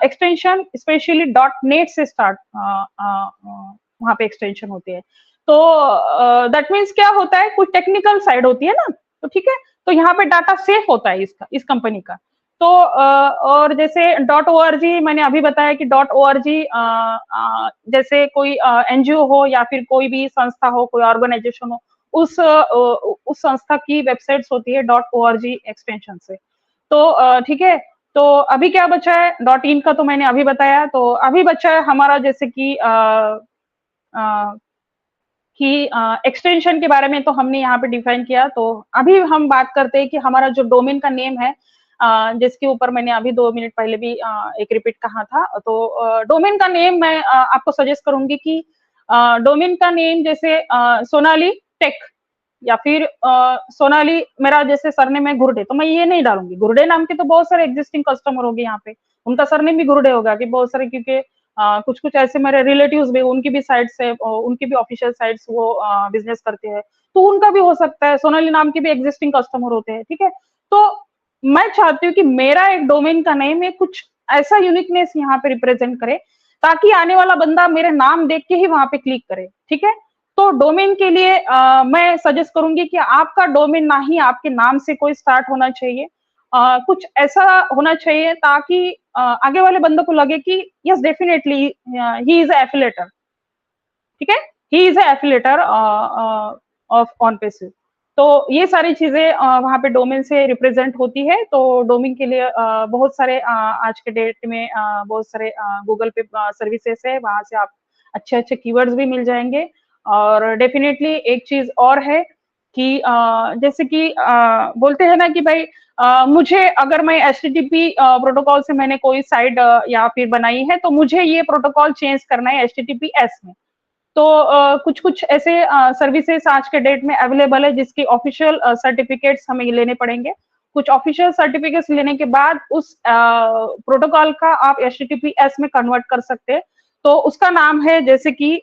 एक्सटेंशन स्पेशली .net से स्टार्ट वहां पे एक्सटेंशन होते हैं। तो दैट मीन्स क्या होता है, कुछ टेक्निकल साइड होती है ना, तो ठीक है। तो यहाँ पे डाटा सेफ होता है इसका, इस कंपनी का। तो और जैसे .org मैंने अभी बताया कि .org जैसे कोई एनजीओ हो या फिर कोई भी संस्था हो, कोई ऑर्गेनाइजेशन हो, उस संस्था की वेबसाइट्स होती है .org एक्सटेंशन से। तो ठीक है। तो अभी क्या बचा है, .in का तो मैंने अभी बताया। तो अभी बचा है हमारा जैसे कि एक्सटेंशन के बारे में तो हमने यहाँ पे डिफाइन किया। तो अभी हम बात करते हैं कि हमारा जो डोमेन का नेम है, जिसके ऊपर मैंने अभी 2 मिनट पहले भी एक रिपीट कहा था। तो डोमेन का नेम मैं आपको सजेस्ट करूंगी कि डोमेन का नेम जैसे सोनाली टेक या फिर सोनाली, मेरा जैसे सरनेम है गुरुडे, तो मैं ये नहीं डालूंगी। गुरुडे नाम के तो बहुत सारे एग्जिस्टिंग कस्टमर होंगे यहाँ पे, उनका सरनेम भी गुरुडे होगा कि बहुत सारे, क्योंकि कुछ कुछ ऐसे मेरे रिलेटिव्स भी, उनकी भी साइट्स है, उनकी भी ऑफिशियल साइट्स वो बिजनेस करते हैं, तो उनका भी हो सकता है। सोनाली नाम के भी एग्जिस्टिंग कस्टमर होते हैं, ठीक है। तो मैं चाहती हूँ कि मेरा एक डोमेन का नेम है कुछ ऐसा यूनिकनेस यहाँ पे रिप्रेजेंट करे, ताकि आने वाला बंदा मेरे नाम देख के ही वहां पे क्लिक करे, ठीक है। तो डोमेन के लिए मैं सजेस्ट करूंगी कि आपका डोमेन ना ही आपके नाम से कोई स्टार्ट होना चाहिए, कुछ ऐसा होना चाहिए ताकि आगे वाले बंदे को लगे कि yes definitely he is facilitator, ठीक है, he is facilitator of on passive. तो ये सारी चीजें वहां पे डोमेन से रिप्रेजेंट होती है। तो डोमेन के लिए बहुत सारे आज के डेट में बहुत सारे गूगल पे सर्विसेज है, वहां से आप अच्छे अच्छे कीवर्ड्स भी मिल जाएंगे। और डेफिनेटली एक चीज और है कि जैसे कि बोलते हैं ना कि भाई मुझे अगर मैं HTTP प्रोटोकॉल से मैंने कोई साइट या फिर बनाई है, तो मुझे ये प्रोटोकॉल चेंज करना है HTTPS में। तो कुछ कुछ ऐसे सर्विसेज आज के डेट में अवेलेबल है जिसकी ऑफिशियल सर्टिफिकेट्स हमें लेने पड़ेंगे। कुछ ऑफिशियल सर्टिफिकेट्स लेने के बाद उस प्रोटोकॉल का आप HTTPS में कन्वर्ट कर सकते हैं। तो उसका नाम है, जैसे कि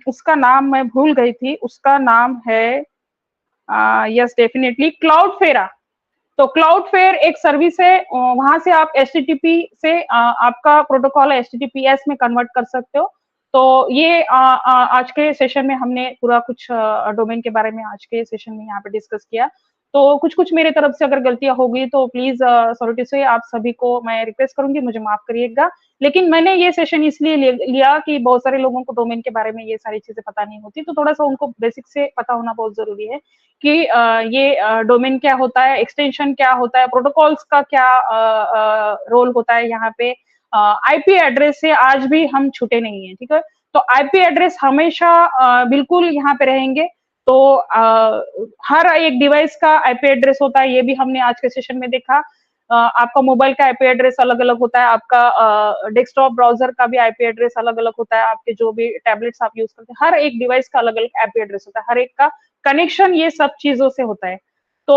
उसका नाम मैं भूल गई थी, उसका नाम है यस डेफिनेटली क्लाउडफेरा। तो क्लाउडफेयर एक सर्विस है, वहां से आप HTTP से आपका प्रोटोकॉल HTTPS में कन्वर्ट कर सकते हो। तो ये आज के सेशन में हमने पूरा कुछ डोमेन के बारे में आज के सेशन में यहाँ पे डिस्कस किया। तो कुछ कुछ मेरे तरफ से अगर गलतियां होगी तो प्लीज सॉरी से आप सभी को मैं रिक्वेस्ट करूंगी, मुझे माफ करिएगा। लेकिन मैंने ये सेशन इसलिए लिया कि बहुत सारे लोगों को डोमेन के बारे में ये सारी चीजें पता नहीं होती, तो थोड़ा सा उनको बेसिक से पता होना बहुत जरूरी है कि ये डोमेन क्या होता है, एक्सटेंशन क्या होता है, प्रोटोकॉल्स का क्या रोल होता है यहाँ पे। आईपी एड्रेस से आज भी हम छूटे नहीं है, ठीक है। तो आईपी एड्रेस हमेशा बिल्कुल यहाँ पे रहेंगे। तो हर एक डिवाइस का आईपी एड्रेस होता है, ये भी हमने आज के सेशन में देखा। आपका मोबाइल का आईपी एड्रेस अलग अलग होता है, आपका डेस्कटॉप ब्राउजर का भी आईपी एड्रेस अलग अलग होता है, आपके जो भी टैबलेट्स आप यूज करते हैं, हर एक डिवाइस का अलग अलग आईपी एड्रेस होता है, हर एक का कनेक्शन ये सब चीजों से होता है। तो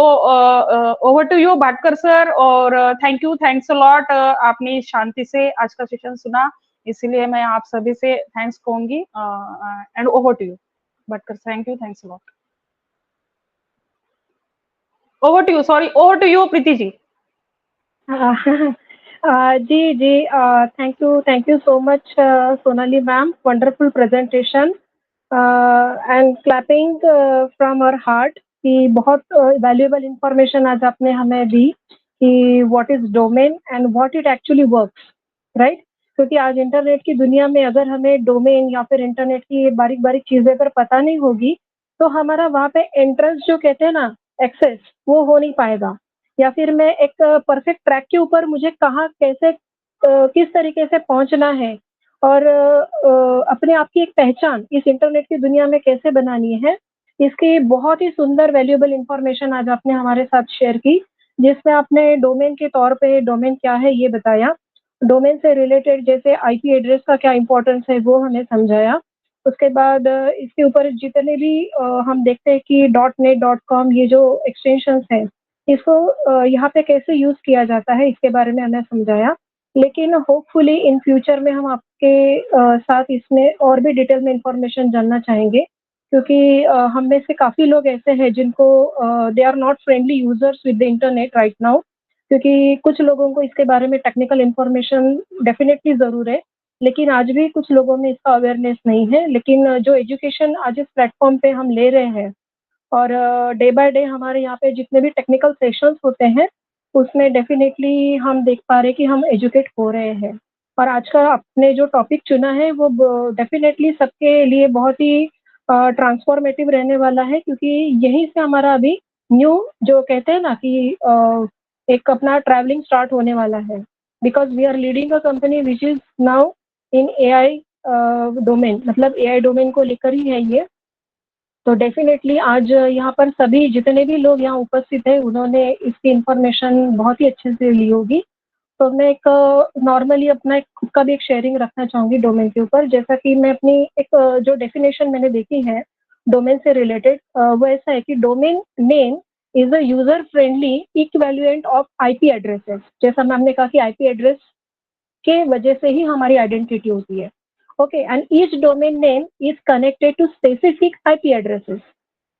over to you Bhatkar sir, और thank you, thanks a lot. आपने शांति से आज का सेशन सुना, इसीलिए मैं आप सभी से थैंक्स कहूंगी। And over to you Bhatkar, thank you, thanks a lot. Over to you, sorry, over to you Preeti ji. जी, जी, thank you so much Sonali ma'am, wonderful presentation and clapping from our heart कि बहुत वैल्यूएबल इंफॉर्मेशन आज आपने हमें दी कि what is domain and what it actually works, right? क्योंकि आज इंटरनेट की दुनिया में अगर हमें डोमेन या फिर इंटरनेट की बारीक-बारीक चीज़ें अगर पता नहीं होगी, तो हमारा वहाँ पे एंट्रेंस जो कहते हैं ना, एक्सेस, वो हो नहीं पाएगा। या फिर मैं एक परफेक्ट ट्रैक के ऊपर मुझे कहाँ कैसे किस तरीके से पहुंचना है और अपने आप की एक पहचान इस इंटरनेट की दुनिया में कैसे बनानी है, इसकी बहुत ही सुंदर वैल्यूएबल इंफॉर्मेशन आज आपने हमारे साथ शेयर की, जिसमें आपने डोमेन के तौर पे डोमेन क्या है ये बताया, डोमेन से रिलेटेड जैसे आईपी एड्रेस का क्या इंपॉर्टेंस है वो हमें समझाया। उसके बाद इसके ऊपर जितने भी हम देखते हैं कि .net.com ये जो एक्सटेंशंस हैं, इसको यहाँ पे कैसे यूज़ किया जाता है इसके बारे में हमें समझाया। लेकिन होपफुली इन फ्यूचर में हम आपके साथ इसमें और भी डिटेल में इन्फॉर्मेशन जानना चाहेंगे क्योंकि हम में से काफ़ी लोग ऐसे हैं जिनको they are not friendly users with the internet right now क्योंकि कुछ लोगों को इसके बारे में टेक्निकल इन्फॉर्मेशन डेफ़िनेटली ज़रूर है, लेकिन आज भी कुछ लोगों में इसका अवेयरनेस नहीं है। लेकिन जो एजुकेशन आज इस प्लेटफ़ॉर्म पे हम ले रहे हैं और डे बाय डे हमारे यहाँ पे जितने भी टेक्निकल सेशंस होते हैं, उसमें डेफ़िनेटली हम देख पा रहे हैं कि हम एजुकेट हो रहे हैं। और आज का आपने जो टॉपिक चुना है वो ब डेफ़िनेटली सबके लिए बहुत ही ट्रांसफॉर्मेटिव रहने वाला है क्योंकि यहीं से हमारा अभी न्यू जो कहते हैं ना कि एक अपना ट्रैवलिंग स्टार्ट होने वाला है। Because we are leading a company which is now in AI domain मतलब एआई डोमेन को लेकर ही है ये। तो डेफ़िनेटली आज यहाँ पर सभी जितने भी लोग यहाँ उपस्थित हैं, उन्होंने इसकी इन्फॉर्मेशन बहुत ही अच्छे से ली होगी। तो मैं एक नॉर्मली अपना एक खुद का भी एक शेयरिंग रखना चाहूँगी डोमेन के ऊपर। जैसा कि मैं अपनी एक जो डेफ़िनेशन मैंने देखी है डोमेन से रिलेटेड वो ऐसा है कि domain name is a user friendly equivalent of IP addresses. जैसा मैम ने कहा कि आईपी एड्रेस के वजह से ही हमारी आइडेंटिटी होती है। Okay and each domain name is connected to specific IP addresses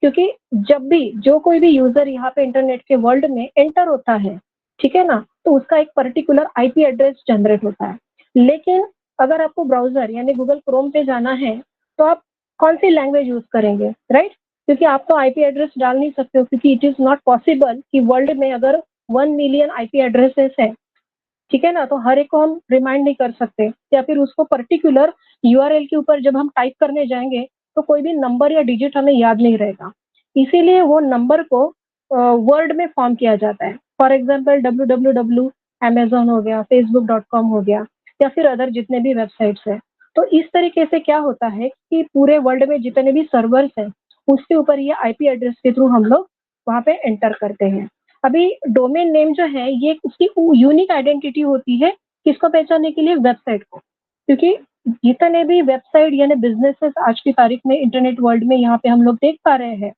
क्योंकि जब भी जो कोई भी यूजर यहाँ पे इंटरनेट के वर्ल्ड में एंटर होता है, ठीक है ना, तो उसका एक पर्टिकुलर आईपी एड्रेस जनरेट होता है। लेकिन अगर आपको ब्राउजर यानी गूगल क्रोम पे जाना है, तो आप कौन सी लैंग्वेज यूज करेंगे, राइट? क्योंकि आप तो आईपी एड्रेस डाल नहीं सकते हो क्योंकि इट इज नॉट पॉसिबल कि वर्ल्ड में अगर 1 मिलियन आईपी एड्रेसेस है, ठीक है ना, तो हर एक को हम रिमाइंड नहीं कर सकते या फिर उसको पर्टिकुलर यूआरएल के ऊपर जब हम टाइप करने जाएंगे तो कोई भी नंबर या डिजिट हमें याद नहीं रहेगा। इसीलिए वो नंबर को वर्ड में फॉर्म किया जाता है। फॉर एग्जाम्पल www अमेजोन हो गया, facebook.com हो गया या फिर अदर जितने भी वेबसाइट्स हैं। तो इस तरीके से क्या होता है कि पूरे वर्ल्ड में जितने भी सर्वर्स हैं उसके ऊपर ये आईपी एड्रेस के थ्रू हम लोग वहाँ पे एंटर करते हैं। अभी डोमेन नेम जो है ये उसकी यूनिक आइडेंटिटी होती है किसको पहचानने के लिए, वेबसाइट को। क्योंकि जितने भी वेबसाइट यानी बिजनेसेस आज की तारीख में इंटरनेट वर्ल्ड में यहाँ पे हम लोग देख पा रहे हैं,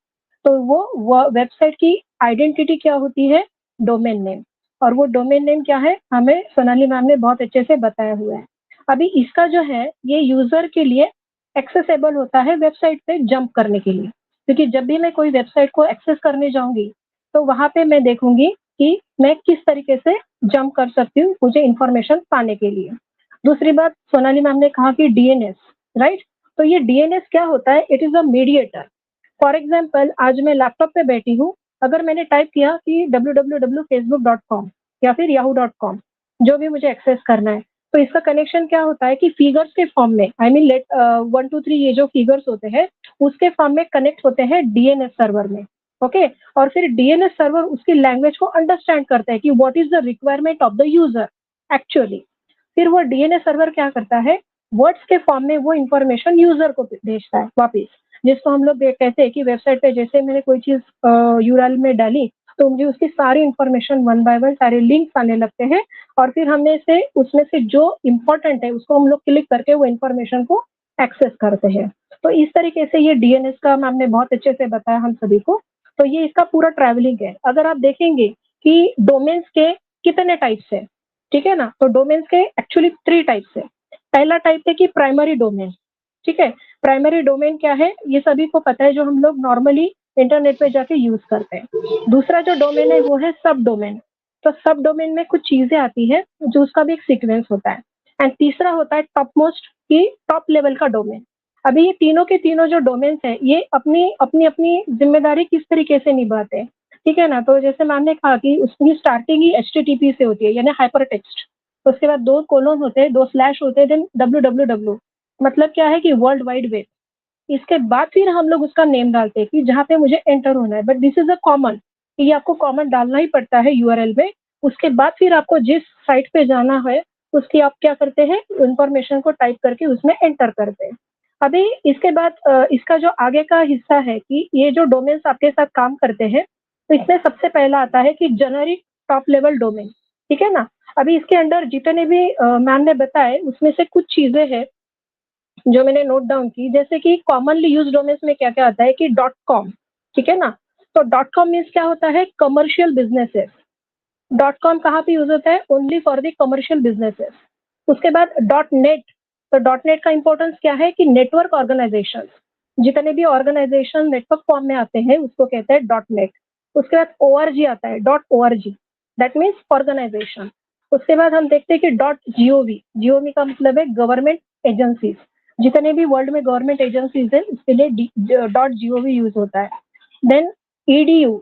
तो वो वेबसाइट की आइडेंटिटी क्या होती है, डोमेन नेम। और वो डोमेन नेम क्या है हमें सोनाली मैम ने बहुत अच्छे से बताया हुआ है। अभी इसका जो है ये यूजर के लिए एक्सेसिबल होता है वेबसाइट पे जंप करने के लिए, क्योंकि जब भी मैं कोई वेबसाइट को एक्सेस करने जाऊंगी तो वहां पे मैं देखूंगी कि मैं किस तरीके से जंप कर सकती हूँ मुझे इंफॉर्मेशन पाने के लिए। दूसरी बात सोनाली मैम ने कहा कि डीएनएस, राइट? तो ये डीएनएस क्या होता है, it is a mediator. For example आज मैं लैपटॉप पे बैठी हूँ, अगर मैंने टाइप किया कि www.facebook.com या फिर yahoo.com जो भी मुझे एक्सेस करना है, तो इसका कनेक्शन क्या होता है कि फिगर्स के फॉर्म में आई मीन लेट 1 2 3 ये जो फिगर्स होते हैं उसके फॉर्म में कनेक्ट होते हैं डीएनएस सर्वर में। ओके और फिर डीएनएस सर्वर उसकी लैंग्वेज को अंडरस्टैंड करता है कि what is the requirement of the user actually. फिर वो डीएनएस सर्वर क्या करता है, वर्ड्स के फॉर्म में वो इंफॉर्मेशन यूजर को भेजता है वापिस, जिसको हम लोग कहते हैं कि वेबसाइट पे जैसे मैंने कोई चीज यूआरएल में डाली तो मुझे उसकी सारी इंफॉर्मेशन वन बाय वन सारे लिंक्स आने लगते हैं और फिर हमने से उसमें से जो इम्पोर्टेंट है उसको हम लोग क्लिक करके वो इन्फॉर्मेशन को एक्सेस करते हैं। तो इस तरीके से ये डीएनएस का मैम ने बहुत अच्छे से बताया हम सभी को। तो ये इसका पूरा ट्रैवलिंग है। अगर आप देखेंगे कि डोमेन्स के कितने टाइप्स है, ठीक है ना, तो डोमेन्स के एक्चुअली 3 टाइप्स है। पहला टाइप है कि प्राइमरी डोमेन, ठीक है। प्राइमरी डोमेन क्या है ये सभी को पता है, जो हम लोग नॉर्मली इंटरनेट पे जाके यूज करते हैं। दूसरा जो डोमेन है वो है सब डोमेन, तो सब डोमेन में कुछ चीजें आती है जो उसका भी एक सीक्वेंस होता है। एंड तीसरा होता है टॉप मोस्ट की टॉप लेवल का डोमेन। अभी ये तीनों के तीनों जो डोमेन्स है ये अपनी अपनी अपनी जिम्मेदारी किस तरीके से निभाते हैं, ठीक है ना। तो जैसे मैम ने कहा कि उसकी स्टार्टिंग ही HTTP से होती है, यानी हाइपर टेक्स्ट। उसके बाद 2 कोलोन होते हैं, 2 स्लैश होते हैं, देन www, मतलब क्या है कि वर्ल्ड वाइड वेब। इसके बाद फिर हम लोग उसका नेम डालते हैं कि जहाँ पे मुझे एंटर होना है, but this is a common, ये आपको कॉमन डालना ही पड़ता है यूआरएल में। उसके बाद फिर आपको जिस साइट पे जाना है उसकी आप क्या करते हैं, इंफॉर्मेशन को टाइप करके उसमें एंटर करते हैं। अभी इसके बाद इसका जो आगे का हिस्सा है कि ये जो डोमेन्स आपके साथ काम करते हैं, तो इसमें सबसे पहला आता है कि जेनेरिक टॉप लेवल डोमेन, ठीक है ना। अभी इसके अंदर जितने भी मैम ने बताए उसमें से कुछ चीजें हैं जो मैंने नोट डाउन की, जैसे कि कॉमनली यूज डोमेन्स में क्या क्या आता है कि .com, ठीक है ना। तो .com मीन्स क्या होता है, कमर्शियल बिजनेसेस। .com कहाँ पे यूज होता है, only for the commercial businesses. उसके बाद .net, तो .net का इंपॉर्टेंस क्या है कि नेटवर्क ऑर्गेनाइजेशन, जितने भी ऑर्गेनाइजेशन नेटवर्क फॉर्म में आते हैं उसको कहते हैं .net। उसके बाद org आता है, .org, दैट मीन्स ऑर्गेनाइजेशन। उसके बाद हम देखते हैं कि .gov, gov का मतलब है गवर्नमेंट एजेंसीज, जितने भी वर्ल्ड में गवर्नमेंट एजेंसीज है उसके लिए .gov यूज होता है। देन edu,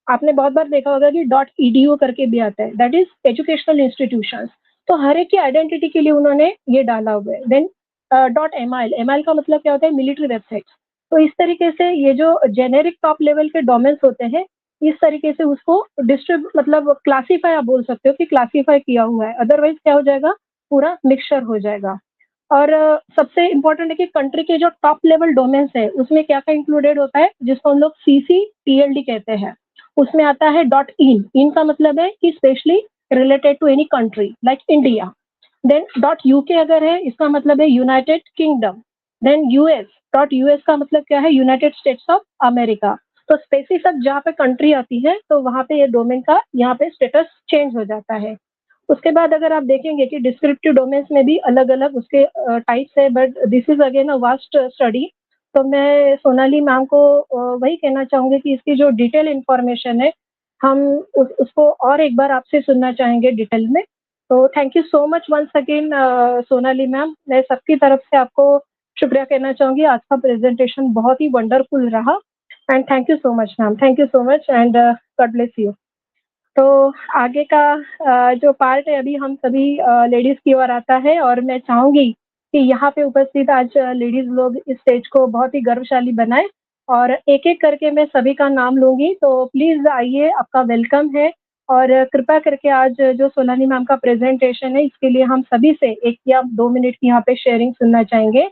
आपने बहुत बार देखा होगा कि .edu करके भी आता है, दैट इज एजुकेशनल इंस्टीट्यूशंस। तो हर एक की आइडेंटिटी के लिए उन्होंने ये डाला हुआ है। देन .mil, mil का मतलब क्या होता है, मिलिट्री वेबसाइट। तो इस तरीके से ये जो जेनेरिक टॉप लेवल के डोमेन्स होते हैं, इस तरीके से उसको मतलब क्लासीफाई आप बोल सकते हो कि क्लासीफाई किया हुआ है, अदरवाइज क्या हो जाएगा, पूरा मिक्सचर हो जाएगा। और सबसे इम्पोर्टेंट है कि कंट्री के जो टॉप लेवल डोमेन्स है उसमें क्या क्या इंक्लूडेड होता है, जिसको हम लोग CCTLD कहते हैं। उसमें आता है .in, इन का मतलब है कि specially related to any country like India. Then .UK अगर है, इसका मतलब है United Kingdom. Then US, .US का मतलब क्या है, यूनाइटेड स्टेट्स ऑफ अमेरिका। तो स्पेसिफिक जहाँ पे कंट्री आती है तो वहाँ पे ये डोमेन का यहाँ पे स्टेटस चेंज हो जाता है। उसके बाद अगर आप देखेंगे कि डिस्क्रिप्टिव डोमेन्स में भी अलग अलग उसके टाइप्स है, but this is again a vast study. तो मैं सोनाली मैम को वही कहना चाहूंगी कि इसकी जो डिटेल इंफॉर्मेशन है हम उसको और एक बार आपसे सुनना चाहेंगे डिटेल में। तो thank you so much once again Sonali ma'am, मैं सबकी तरफ से आपको शुक्रिया कहना चाहूंगी। आज का प्रेजेंटेशन बहुत ही वंडरफुल रहा and thank you so much ma'am, thank you so much and God bless you. तो आगे का जो पार्ट है अभी हम सभी लेडीज की ओर आता है, और मैं चाहूंगी कि यहाँ पे उपस्थित आज लेडीज लोग इस स्टेज को बहुत ही गर्वशाली बनाए, और एक एक करके मैं सभी का नाम लूंगी। तो प्लीज आइए, आपका वेलकम है। और कृपया करके आज जो सोनाली मैम का प्रेजेंटेशन है इसके लिए हम सभी से 1 या 2 मिनट की यहाँ पे शेयरिंग सुनना चाहेंगे।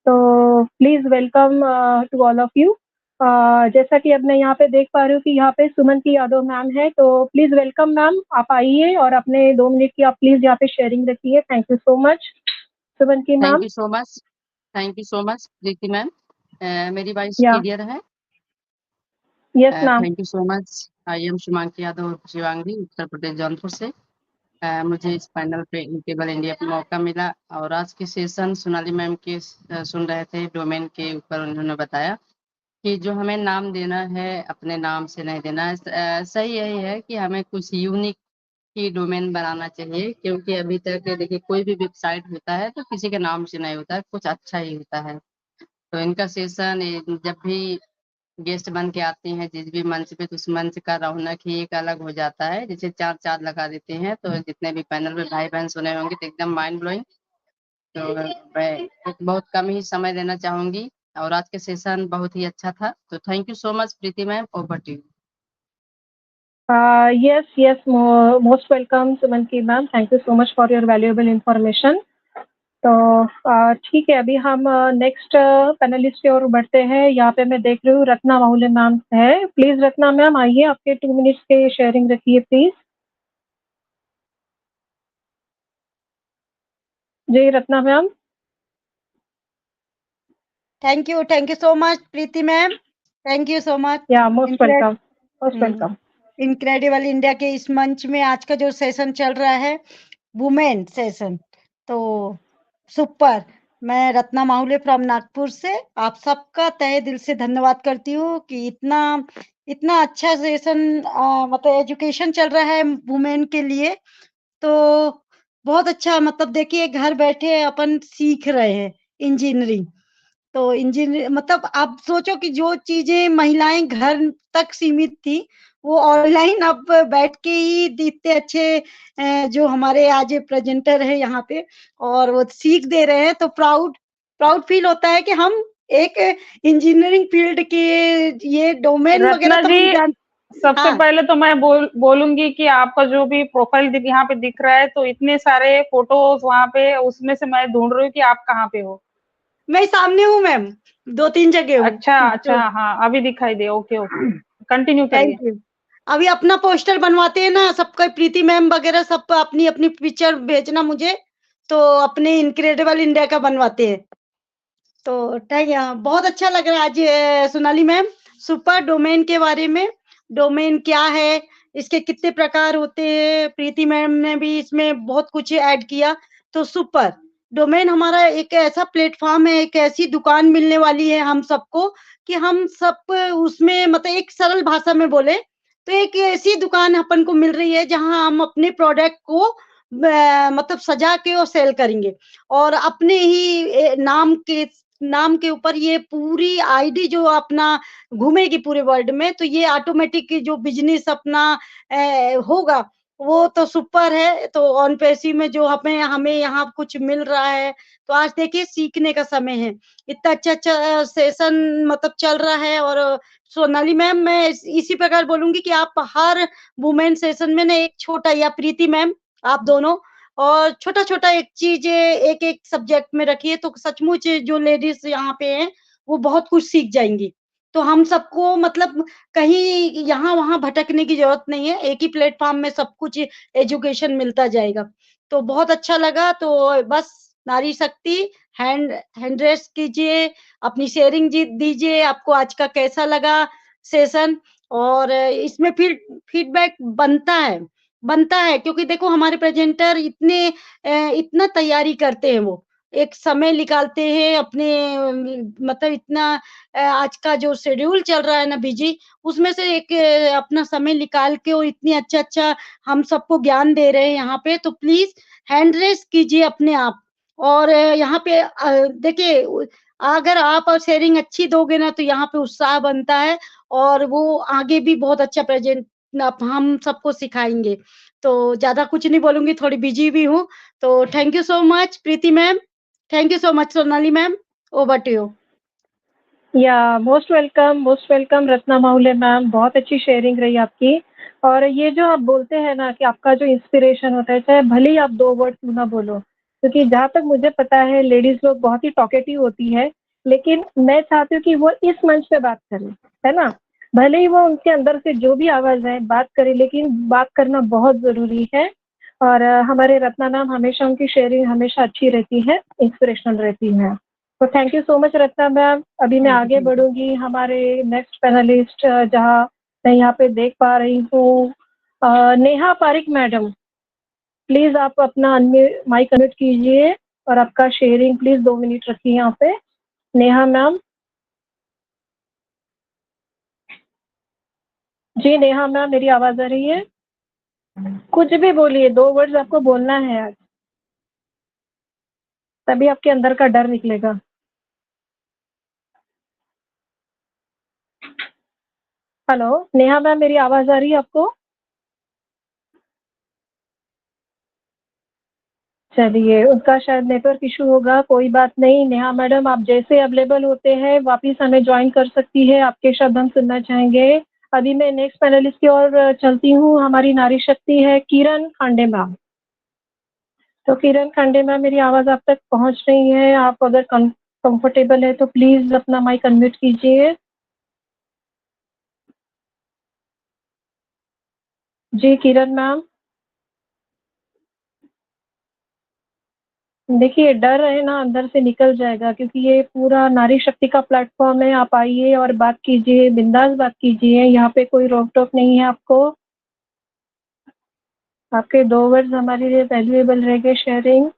तो please welcome to all of you. जैसा कि अब मैं यहाँ पे देख पा रही हूँ कि यहाँ पे सुमंती यादव मैम है, तो प्लीज वेलकम मैम, आप आइए और अपने 2 मिनट की आप प्लीज यहाँ पे शेयरिंग रखिए। Thank you so much Sumanti thank ma'am. You so much, thank you so much Preeti ma'am. मेरी वॉइस या क्लियर है? Yes ma'am. Thank you so much. I am Shumanki Yadav Shivangi, Uttar Pradesh Jaunpur से। मुझे इस पैनल पे इनकेबल इंडिया पे मौका मिला, और आज के सेशन सोनाली मैम के सुन रहे थे, डोमेन के ऊपर उन्होंने बताया कि जो हमें नाम देना है अपने नाम से नहीं देना है। सही यही है कि हमें कुछ यूनिक ही डोमेन बनाना चाहिए, क्योंकि अभी तक देखिए कोई भी वेबसाइट होता है तो किसी के नाम से नहीं होता है, कुछ अच्छा ही होता है। तो इनका सेशन जब भी गेस्ट बन के आती हैं जिस भी मंच पे, तो उस मंच का रौनक ही एक अलग हो जाता है, जैसे चार चांद लगा देते हैं। तो जितने भी पैनल में भाई बहन सुने होंगे तो एकदम माइंड ब्लोइंग। तो मैं बहुत कम ही समय देना चाहूंगी, और आज के सेशन बहुत ही अच्छा था। तो thank you so much Preeti ma'am, over to you. Yes yes, most welcome Sumanti ma'am, thank you so much for your valuable information. तो ठीक है, अभी हम नेक्स्ट पैनलिस्ट की ओर बढ़ते हैं। यहाँ पे मैं देख रही हूँ रत्ना माहुले मैम है। प्लीज रत्ना मैम आइए, आपके 2 मिनट्स के शेयरिंग रखिए प्लीज। जी Ratna ma'am. Thank you so much Preeti ma'am, thank you so much. Yeah most welcome, most welcome. Incredible India के इस मंच में आज का जो सेशन चल रहा है वुमेन सेशन, तो सुपर। मैं रत्ना माहुले फ्रॉम नागपुर से आप सबका तहे दिल से धन्यवाद करती हूँ कि इतना इतना अच्छा सेशन मतलब एजुकेशन चल रहा है वुमेन के लिए, तो बहुत अच्छा, मतलब देखिए घर बैठे अपन सीख रहे हैं इंजीनियरिंग। तो इंजीनियर मतलब आप सोचो कि जो चीजें महिलाएं घर तक सीमित थी, वो ऑनलाइन अब बैठ के ही इतने अच्छे जो हमारे आज प्रेजेंटर है यहाँ पे, और वो सीख दे रहे हैं, तो प्राउड प्राउड फील होता है कि हम एक इंजीनियरिंग फील्ड के ये डोमेन वगैरह रत्ना तो जी, हम जान। सबसे हाँ, पहले तो मैं बोलूंगी कि आपका जो भी प्रोफाइल यहाँ पे दिख रहा है, तो इतने सारे फोटोज वहां पे, उसमें से मैं ढूंढ रही हूँ कि आप कहाँ पे हो। मैं सामने हूँ मैम, 2-3 जगह हूँ अच्छा अच्छा, तो। हाँ अभी दिखाई दे। ओके ओके, कंटिन्यू थैंक करिए। यू। अभी अपना पोस्टर बनवाते हैं ना सबका, प्रीति मैम वगैरह सब अपनी अपनी पिक्चर भेजना मुझे, तो अपने इनक्रेडिबल इंडिया का बनवाते हैं। तो बहुत अच्छा लग रहा है आज सोनाली मैम, सुपर डोमेन के बारे में, डोमेन क्या है, इसके कितने प्रकार होते हैं, प्रीति मैम ने भी इसमें बहुत कुछ ऐड किया। तो सुपर डोमेन हमारा एक ऐसा प्लेटफॉर्म है, एक ऐसी दुकान मिलने वाली है हम सबको, कि हम सब उसमें मतलब एक सरल भाषा में बोले तो एक ऐसी दुकान अपन को मिल रही है जहां हम अपने प्रोडक्ट को मतलब सजा के और सेल करेंगे, और अपने ही नाम के ऊपर ये पूरी आईडी जो अपना घूमेगी पूरे वर्ल्ड में, तो ये ऑटोमेटिक जो बिजनेस अपना होगा, वो तो सुपर है। तो ऑन पैसिव में जो हमें हमें यहाँ कुछ मिल रहा है, तो आज देखिए सीखने का समय है, इतना अच्छा अच्छा सेशन मतलब चल रहा है। और सोनाली मैम, मैं इसी प्रकार बोलूंगी कि आप हर वुमेन सेशन में ना एक छोटा, या प्रीति मैम आप दोनों, और छोटा-छोटा एक चीज़ एक-एक सब्जेक्ट में रखिए, तो सचमुच जो लेडीज़ यहाँ पे हैं, वो बहुत कुछ सीख जाएँगी। तो हम सबको मतलब कहीं यहाँ-वहाँ भटकने की ज़रूरत नहीं है, एक ही प्लेटफ़ॉर्म में सब कुछ एजुकेशन मिलता जाएगा। तो बहुत अच्छा लगा, तो बस नारी शक्ति हैंड हैंड रेज़ कीजिए, अपनी शेयरिंग जी दीजिए, आपको आज का कैसा लगा सेशन? और इसमें फिर फीडबैक बनता है, क्योंकि देखो हमारे प्रेजेंटर इतना तैयारी करते हैं वो, एक समय निकालते हैं अपने मतलब इतना आज का जो शेड्यूल चल रहा है ना बिजी, उसमें से एक अपना समय निकाल के वो इतनी अच्छा-अच्छा हम सबको ज्ञान दे रहे हैं यहाँ पे, तो प्लीज़ हैंड रेज़ कीजिए अपने आप। और यहाँ पे देखिए अगर आप शेयरिंग अच्छी दोगे ना, तो यहाँ पे उत्साह बनता है, और वो आगे भी बहुत अच्छा प्रेजेंट आप हम सबको सिखाएँगे। तो ज़्यादा कुछ नहीं बोलूँगी, थोड़ी बिज़ी भी हूँ। तो thank you so much Preeti ma'am, thank you so much Sonali ma'am, over to you. Yeah most welcome Ratna Mahule ma'am, बहुत अच्छी शेयरिंग रही आपकी। और ये जो आप बोलते हैं ना कि आपका जो इंस्पिरेशन होता है, चाहे भले ही आप 2 वर्ड क्यों ना बोलो, क्योंकि जहाँ तक मुझे पता है लेडीज़ लोग बहुत ही टॉकेटिव होती है, लेकिन मैं चाहती हूँ कि वो इस मंच पे बात करें, है ना? भले ही वो उनके अंदर से जो भी आवाज़ आए बात करें, लेकिन बात करना बहुत ज़रूरी है। और हमारे रत्ना मैम हमेशा उनकी शेयरिंग हमेशा अच्छी रहती है, इंस्पिरेशनल रहती है। तो thank you so much Ratna ma'am. अभी मैं आगे थैंक यू। बढ़ूंगी, हमारे नेक्स्ट पैनलिस्ट जहाँ मैं यहाँ पे देख पा रही हूँ नेहा पारिक मैडम, प्लीज आप अपना माइक अनम्यूट कीजिए और आपका शेयरिंग प्लीज 2 मिनट रखिए यहाँ पे। नेहा मैम, जी नेहा मैम मेरी आवाज आ रही है? कुछ भी बोलिए, 2 वर्ड्स आपको बोलना है आज, तभी आपके अंदर का डर निकलेगा। हेलो नेहा मैम, मेरी आवाज आ रही है आपको? चलिए, उनका शायद नेटवर्क इशू होगा, कोई बात नहीं। नेहा मैडम आप जैसे अवेलेबल होते हैं वापिस हमें ज्वाइन कर सकती है, आपके शब्द हम सुनना चाहेंगे। अभी मैं नेक्स्ट पैनलिस्ट की ओर चलती हूँ, हमारी नारी शक्ति है किरण खांडे मैम। तो किरण खांडे मैम, मेरी आवाज आप तक पहुंच रही है? आप अगर कंफर्टेबल है तो प्लीज अपना माइक अनम्यूट कीजिए। जी किरण मैम, देखिए डर है ना अंदर से निकल जाएगा, क्योंकि ये पूरा नारी शक्ति का प्लेटफॉर्म है। आप आइए और बात कीजिए, बिंदास बात कीजिए, यहाँ पे कोई रोक टोक नहीं है आपको। आपके 2 वर्ड्स हमारे लिए वैल्यूएबल रहेंगे शेयरिंग।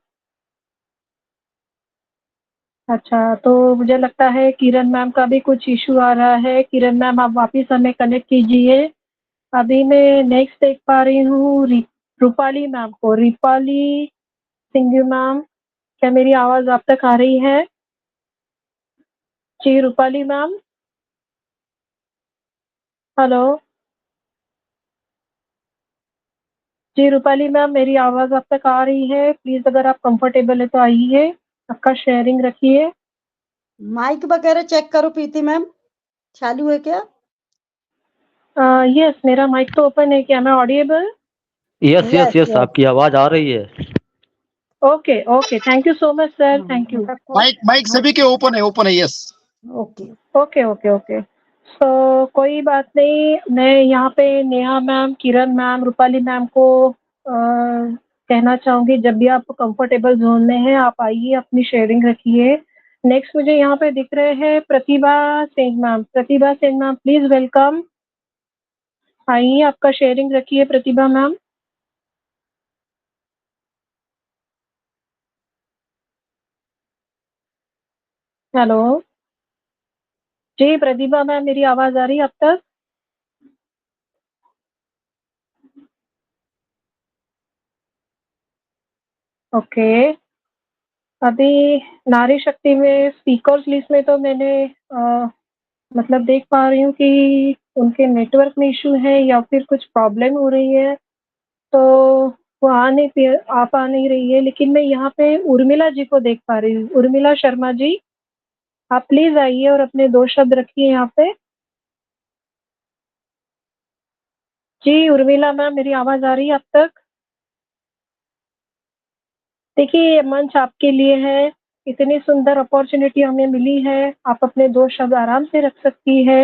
अच्छा, तो मुझे लगता है किरण मैम का भी कुछ इशू आ रहा है। किरण मैम, आप वापिस हमें कनेक्ट कीजिए। अभी मैं नेक्स्ट देख पा रही हूँ रूपाली मैम को। रूपाली सिंघू मैम, क्या मेरी आवाज आप तक आ रही है? जी रूपाली मैम, हेलो। जी रूपाली मैम, मेरी आवाज आप तक आ रही है? प्लीज अगर आप कंफर्टेबल है तो आइए, आपका शेयरिंग रखिए। माइक वगैरह चेक करो प्रीति मैम, चालू है क्या? यस, मेरा माइक तो ओपन है। क्या मैं audible? Yes yes yes yes, yes. आपकी आवाज आ रही है। Okay okay, thank you so much sir, thank you. Mic mic सभी के ओपन है yes. Okay. Okay okay okay, so कोई बात नहीं। मैं यहाँ पे Neha ma'am, Kiran ma'am, Rupali ma'am को कहना चाहूँगी, जब भी आप कंफर्टेबल जोन में हैं आप आइए, अपनी शेयरिंग रखिए। नेक्स्ट मुझे यहाँ पे दिख रहे हैं Pratibha Singh ma'am. Pratibha Singh ma'am, please welcome, आइए, आपका शेयरिंग रखिए प्रतिभा मैम। हेलो जी प्रतिभा मैम, मेरी आवाज आ रही है अब तक? ओके, अभी नारी शक्ति में स्पीकर्स लिस्ट में तो मैंने मतलब देख पा रही हूँ कि उनके नेटवर्क में इशू है या फिर कुछ प्रॉब्लम हो रही है, तो वो आ पा नहीं रही है। लेकिन मैं यहाँ पे उर्मिला जी को देख पा रही हूँ। उर्मिला शर्मा जी, आप प्लीज आइए और अपने 2 शब्द रखिए यहाँ पे। जी उर्मिला मैम, मेरी आवाज आ रही है अब तक? देखिए, ये मंच आपके लिए है, इतनी सुंदर अपॉर्चुनिटी हमें मिली है, आप अपने 2 शब्द आराम से रख सकती है।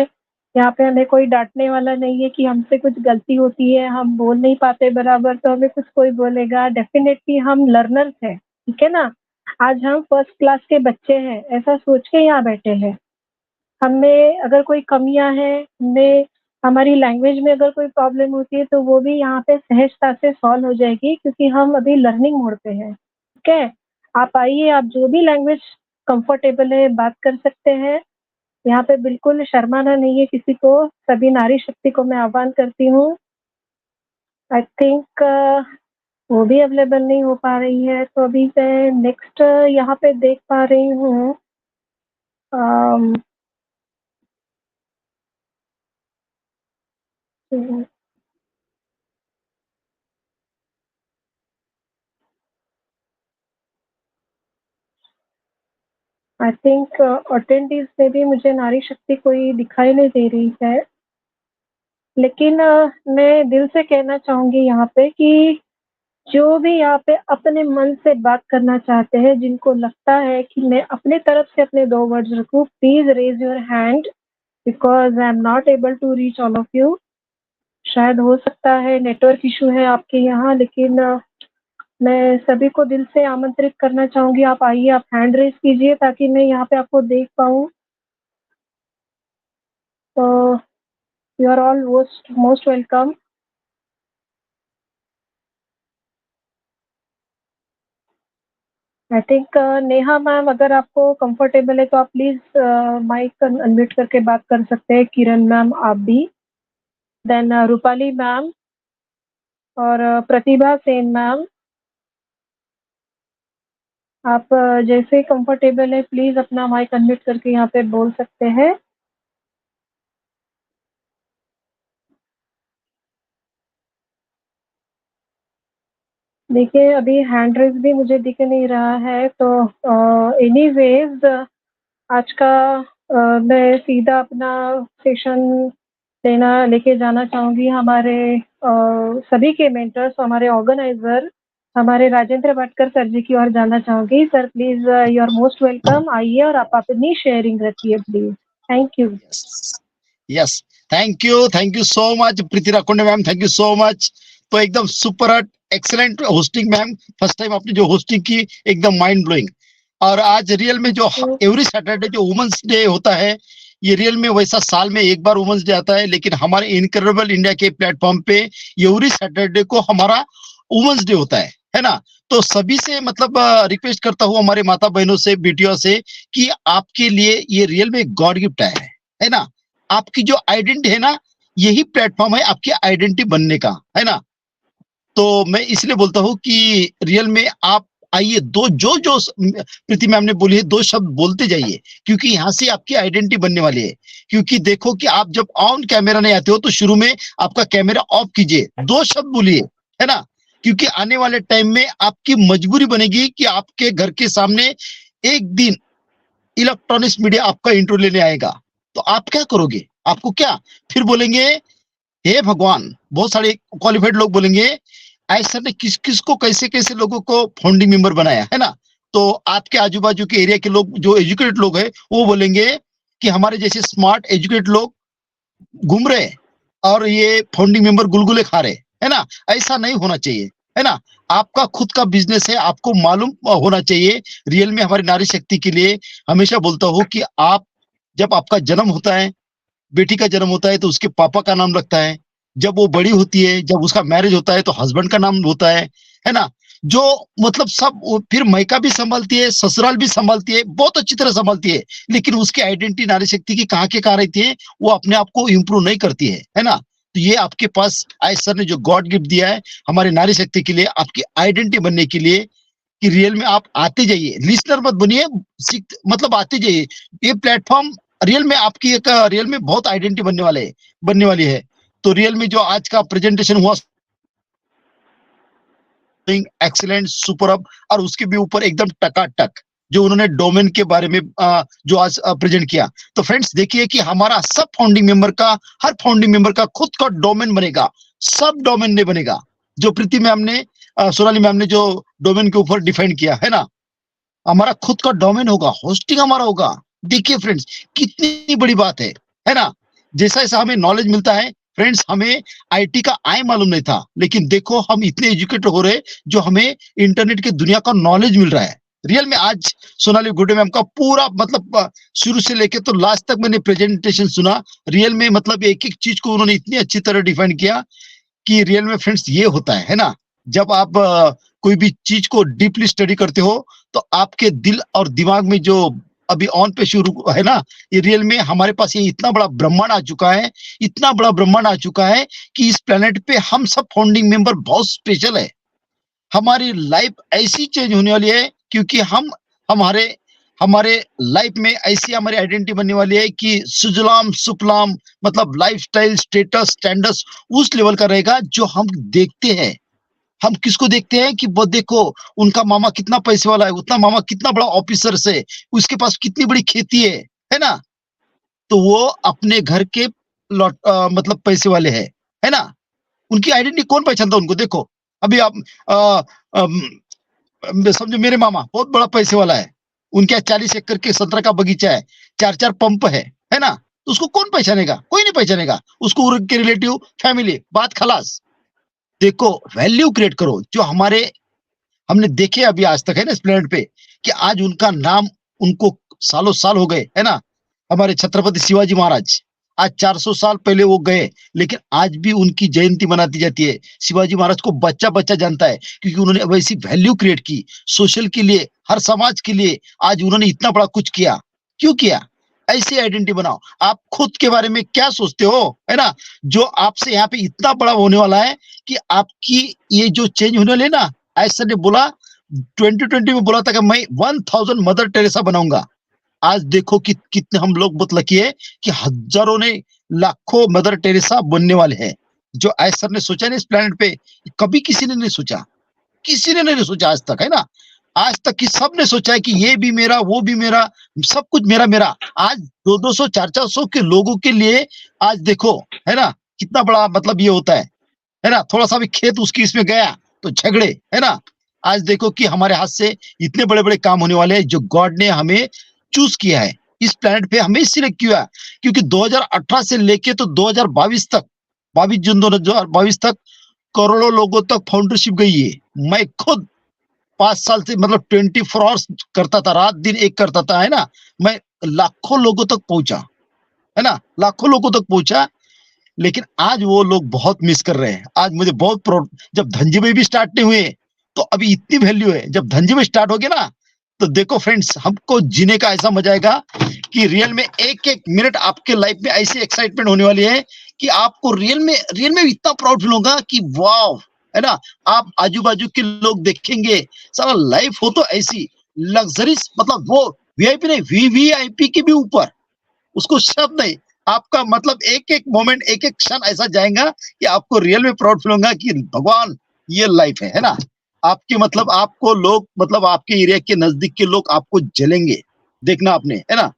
यहाँ पे हमें कोई डांटने वाला नहीं है कि हमसे कुछ गलती होती है, हम बोल नहीं पाते बराबर तो हमें कुछ कोई बोलेगा। डेफिनेटली हम लर्नर्स हैं, ठीक है ना? आज हम फर्स्ट क्लास के बच्चे हैं, ऐसा सोच के यहाँ बैठे हैं। हमें अगर कोई कमियां हैं, हमें हमारी लैंग्वेज में अगर कोई प्रॉब्लम होती है तो वो भी यहाँ पे सहजता से सॉल्व हो जाएगी, क्योंकि हम अभी लर्निंग मोड पे हैं। ठीक है, आप आइए, आप जो भी लैंग्वेज कंफर्टेबल है बात कर सकते हैं। यहाँ पे बिल्कुल शर्माना नहीं है किसी को। सभी नारी शक्ति को मैं आह्वान करती हूँ। आई थिंक वो भी अवेलेबल नहीं हो पा रही है, तो अभी मैं नेक्स्ट यहाँ पे देख पा रही हूँ आई थिंक अटेंडीज में भी मुझे नारी शक्ति कोई दिखाई नहीं दे रही है। लेकिन मैं दिल से कहना चाहूंगी यहाँ पे कि जो भी यहाँ पे अपने मन से बात करना चाहते हैं, जिनको लगता है कि मैं अपने तरफ से अपने 2 वर्ड्स रखूं, please raise your hand, because I am not able to reach all of you. शायद हो सकता है नेटवर्क इशू है आपके यहाँ, लेकिन मैं सभी को दिल से आमंत्रित करना चाहूंगी, आप आइए, आप हैंड रेज कीजिए ताकि मैं यहाँ पे आपको देख पाऊँ। तो you are all most welcome. I think Neha ma'am, अगर आपको कंफर्टेबल है तो आप प्लीज माइक अनम्यूट करके बात कर सकते हैं। किरण मैम आप भी, देन रूपाली मैम और प्रतिभा सेन मैम, आप जैसे कंफर्टेबल है प्लीज अपना माइक अनम्यूट करके यहाँ पे बोल सकते हैं। देखिए, अभी हैंड रेज भी मुझे दिख नहीं रहा है, तो एनीवेज आज का मैं सीधा अपना सेशन लेके जाना चाहूंगी हमारे सभी के मेंटर्स, हमारे ऑर्गेनाइजर, हमारे राजेंद्र भटकर सर जी की ओर जाना चाहूंगी। Sir please, you are most welcome, आइए और आप अपनी शेयरिंग रखिए please. Thank you. Yes, thank you so much Preeti Rakonde ma'am, thank you so much. तो एकदम super excellent hosting ma'am, first time आपने जो होस्टिंग की एकदम माइंड ब्लोइंग। और आज रियल में जो एवरी सैटरडे जो वुमेन्स डे होता है, ये रियल में वैसा साल में एक बार वुमेन्स डे आता है, लेकिन हमारे इनक्रेडिबल इंडिया के प्लेटफॉर्म पे एवरी सैटरडे को हमारा वुमेन्स डे होता है है ना। तो सभी से मतलब रिक्वेस्ट करता हूँ, हमारे माता बहनों से, बेटियों से, कि आपके लिए ये रियल में गॉड गिफ्ट है ना। आपकी जो आइडेंटिटी है ना, यही प्लेटफॉर्म है आपकी आइडेंटिटी बनने का, है ना। तो मैं इसलिए बोलता हूँ कि रियल में आप आइए, दो जो जो प्रीति मैम ने बोली है, दो शब्द बोलते जाइए, क्योंकि यहाँ से आपकी आइडेंटिटी बनने वाली है। क्योंकि देखो कि आप जब ऑन कैमरा नहीं आते हो तो शुरू में आपका कैमरा ऑफ कीजिए, दो शब्द बोलिए, है ना। क्योंकि आने वाले टाइम में आपकी मजबूरी बनेगी कि आपके घर के सामने एक दिन इलेक्ट्रॉनिक्स मीडिया आपका इंटरव्यू लेने आएगा, तो आप क्या करोगे? आपको क्या फिर बोलेंगे, हे भगवान, बहुत सारे क्वालिफाइड लोग बोलेंगे, ऐसा ने किस किस को कैसे कैसे लोगों को फाउंडिंग मेंबर बनाया, है ना। तो आपके आजू बाजू के एरिया के लोग, जो एजुकेटेड लोग हैं, वो बोलेंगे कि हमारे जैसे स्मार्ट एजुकेटेड लोग घूम रहे और ये फाउंडिंग मेंबर गुलगुले खा रहे, है ना। ऐसा नहीं होना चाहिए, है ना। आपका खुद का बिजनेस है, आपको मालूम होना चाहिए। रियल में हमारी नारी शक्ति के लिए हमेशा बोलता हूँ कि आप, जब आपका जन्म होता है, बेटी का जन्म होता है, तो उसके पापा का नाम लगता है। जब वो बड़ी होती है, जब उसका मैरिज होता है, तो हस्बैंड का नाम होता है ना। जो मतलब सब फिर मायका भी संभालती है, ससुराल भी संभालती है, बहुत अच्छी तरह संभालती है, लेकिन उसकी आइडेंटिटी नारी शक्ति की कहाँ के कहाँ रहती है, वो अपने आप को इम्प्रूव नहीं करती है ना। तो ये आपके पास आज सर ने जो गॉड गिफ्ट दिया है हमारी नारी शक्ति के लिए, आपकी आइडेंटिटी बनने के लिए, कि रियल में आप आते जाइए, लिसनर मत बनिए, मतलब आते जाइए। ये प्लेटफॉर्म रियल में आपकी एक रियल में बहुत आइडेंटिटी बनने वाली है। तो रियल में जो आज का प्रेजेंटेशन हुआ, एक्सीलेंट, सुपरब, और उसके भी ऊपर एकदम टकाटक जो उन्होंने डोमेन के बारे में जो आज प्रेजेंट किया। तो फ्रेंड्स देखिए कि हमारा सब फाउंडिंग मेंबर का, हर फाउंडिंग मेंबर का खुद का डोमेन बनेगा, सब डोमेन नहीं बनेगा। जो प्रीति मैम ने, सोनाली मैम ने जो डोमेन के ऊपर डिफाइन किया है ना, हमारा खुद का डोमेन होगा, होस्टिंग हमारा होगा। देखिए फ्रेंड्स कितनी बड़ी बात है ना। जैसा जैसा हमें नॉलेज मिलता है फ्रेंड्स, हमें आईटी का आई मालूम नहीं था, लेकिन देखो हम इतने एजुकेटेड हो रहे, जो हमें इंटरनेट की दुनिया का नॉलेज मिल रहा है। रियल में आज सोनाली गुड्डे मैम का पूरा मतलब शुरू से लेके तो लास्ट तक मैंने प्रेजेंटेशन सुना। रियल में मतलब एक एक चीज को उन्होंने इतनी अच्छी तरह डिफाइन किया कि रियल में फ्रेंड्स ये होता है ना। जब आप कोई भी चीज को डीपली स्टडी करते हो, तो आपके दिल और दिमाग में जो अभी ऑन पे शुरू है ना, ये रियल में हमारे पास ये इतना बड़ा ब्रह्मांड आ चुका है, इतना बड़ा ब्रह्मांड आ चुका है कि इस प्लेनेट पे हम सब फाउंडिंग मेंबर बहुत स्पेशल है। हमारी लाइफ ऐसी चेंज होने वाली है, क्योंकि हमारे लाइफ में ऐसी हमारी आइडेंटिटी बनने वाली है कि सुजलाम सुफलाम, मतलब लाइफस्टाइल, स्टेटस, स्टैंडर्ड्स उस लेवल का रहेगा जो हम देखते हैं। हम किसको देखते हैं कि वो देखो उनका मामा कितना पैसे वाला है, उतना मामा कितना बड़ा ऑफिसर है, उसके पास कितनी बड़ी खेती है ना। तो वो अपने घर के मतलब पैसे वाले है ना। उनकी आइडेंटिटी कौन पहचानता है उनको? देखो अभी आप समझो मेरे मामा बहुत बड़ा पैसे वाला है, उनके 40 एकड़ के संतरा का बगीचा है, 4 पंप है ना। तो उसको कौन पहचानेगा? कोई नहीं पहचानेगा उसको। उनके रिलेटिव, फैमिली, बात खलास। देखो वैल्यू क्रिएट करो, जो हमने देखे अभी आज तक है ना इस प्लेनेट पे, कि आज उनका नाम उनको सालों साल हो गए, है ना। हमारे छत्रपति शिवाजी महाराज आज 400 साल पहले वो गए, लेकिन आज भी उनकी जयंती मनाती जाती है। शिवाजी महाराज को बच्चा बच्चा जानता है, क्योंकि उन्होंने वैसी वैल्यू क्रिएट की सोशल के लिए, हर समाज के लिए। आज उन्होंने इतना बड़ा कुछ किया, क्यों किया? ऐसी आइडेंटिटी बनाओ। आप खुद के बारे में क्या सोचते हो, है ना। जो आपसे यहाँ पे इतना बड़ा होने वाला है कि आपकी ये जो चेंज होने वाले है ना, ऐसा ने बोला 2020 में बोला था कि मैं 1000 मदर टेरेसा बनाऊंगा। आज देखो कि कितने हम लोग बहुत लकी है कि हजारों ने, लाखों मदर टेरेसा बनने वाले हैं। जो ऐसा ने सोचा नहीं इस प्लेनेट पे, कभी किसी ने नहीं सोचा, किसी ने नहीं सोचा आज तक, है ना। आज तक कि सबने सोचा है कि ये भी मेरा, वो भी मेरा, सब कुछ मेरा मेरा। आज 200 400 के लोगों के लिए आज देखो, है ना, कितना बड़ा मतलब ये होता है ना। थोड़ा सा भी खेत उसकी इसमें गया तो झगड़े, है ना। आज देखो कि हमारे हाथ से इतने बड़े बड़े काम होने वाले हैं, जो गॉड ने हमें चूज किया है इस प्लेनेट पे, हमें सिलेक्ट किया, क्योंकि 2018 से लेके तो 2022 तक, 22 जून 2022 तक करोड़ों लोगों तक फाउंडरशिप गई है। मैं खुद 5 साल से मतलब 24 आवर्स करता था, रात दिन एक करता था, है ना। मैं लाखों लोगों तक पहुंचा, है ना, लाखों लोगों तक पहुंचा। लेकिन आज वो लोग बहुत मिस कर रहे हैं। आज मुझे बहुत जब धनजी भाई भी स्टार्ट नहीं हुए तो अभी इतनी वैल्यू है, जब धनजीवन स्टार्ट हो गया ना, तो देखो फ्रेंड्स, हमको जीने का ऐसा मजा आएगा कि रियल में एक एक मिनट आपके लाइफ में ऐसी एक्साइटमेंट होने वाली है कि आपको रियल में इतना प्राउड फील होगा कि वाव, है ना। आप आजू बाजू के लोग देखेंगे, सारा लाइफ हो तो ऐसी लग्जरीज, मतलब वो वीआईपी नहीं, वीवीआईपी के भी ऊपर, उसको शब्द नहीं, आपका मतलब एक एक मोमेंट, एक एक क्षण ऐसा जाएगा कि आपको रियल में प्राउड फील होगा कि भगवान ये लाइफ है ना। आपके मतलब आपको लोग, मतलब आपके एरिया के नजदीक के लोग आपको जलेंगे, देखना आपने, है ना।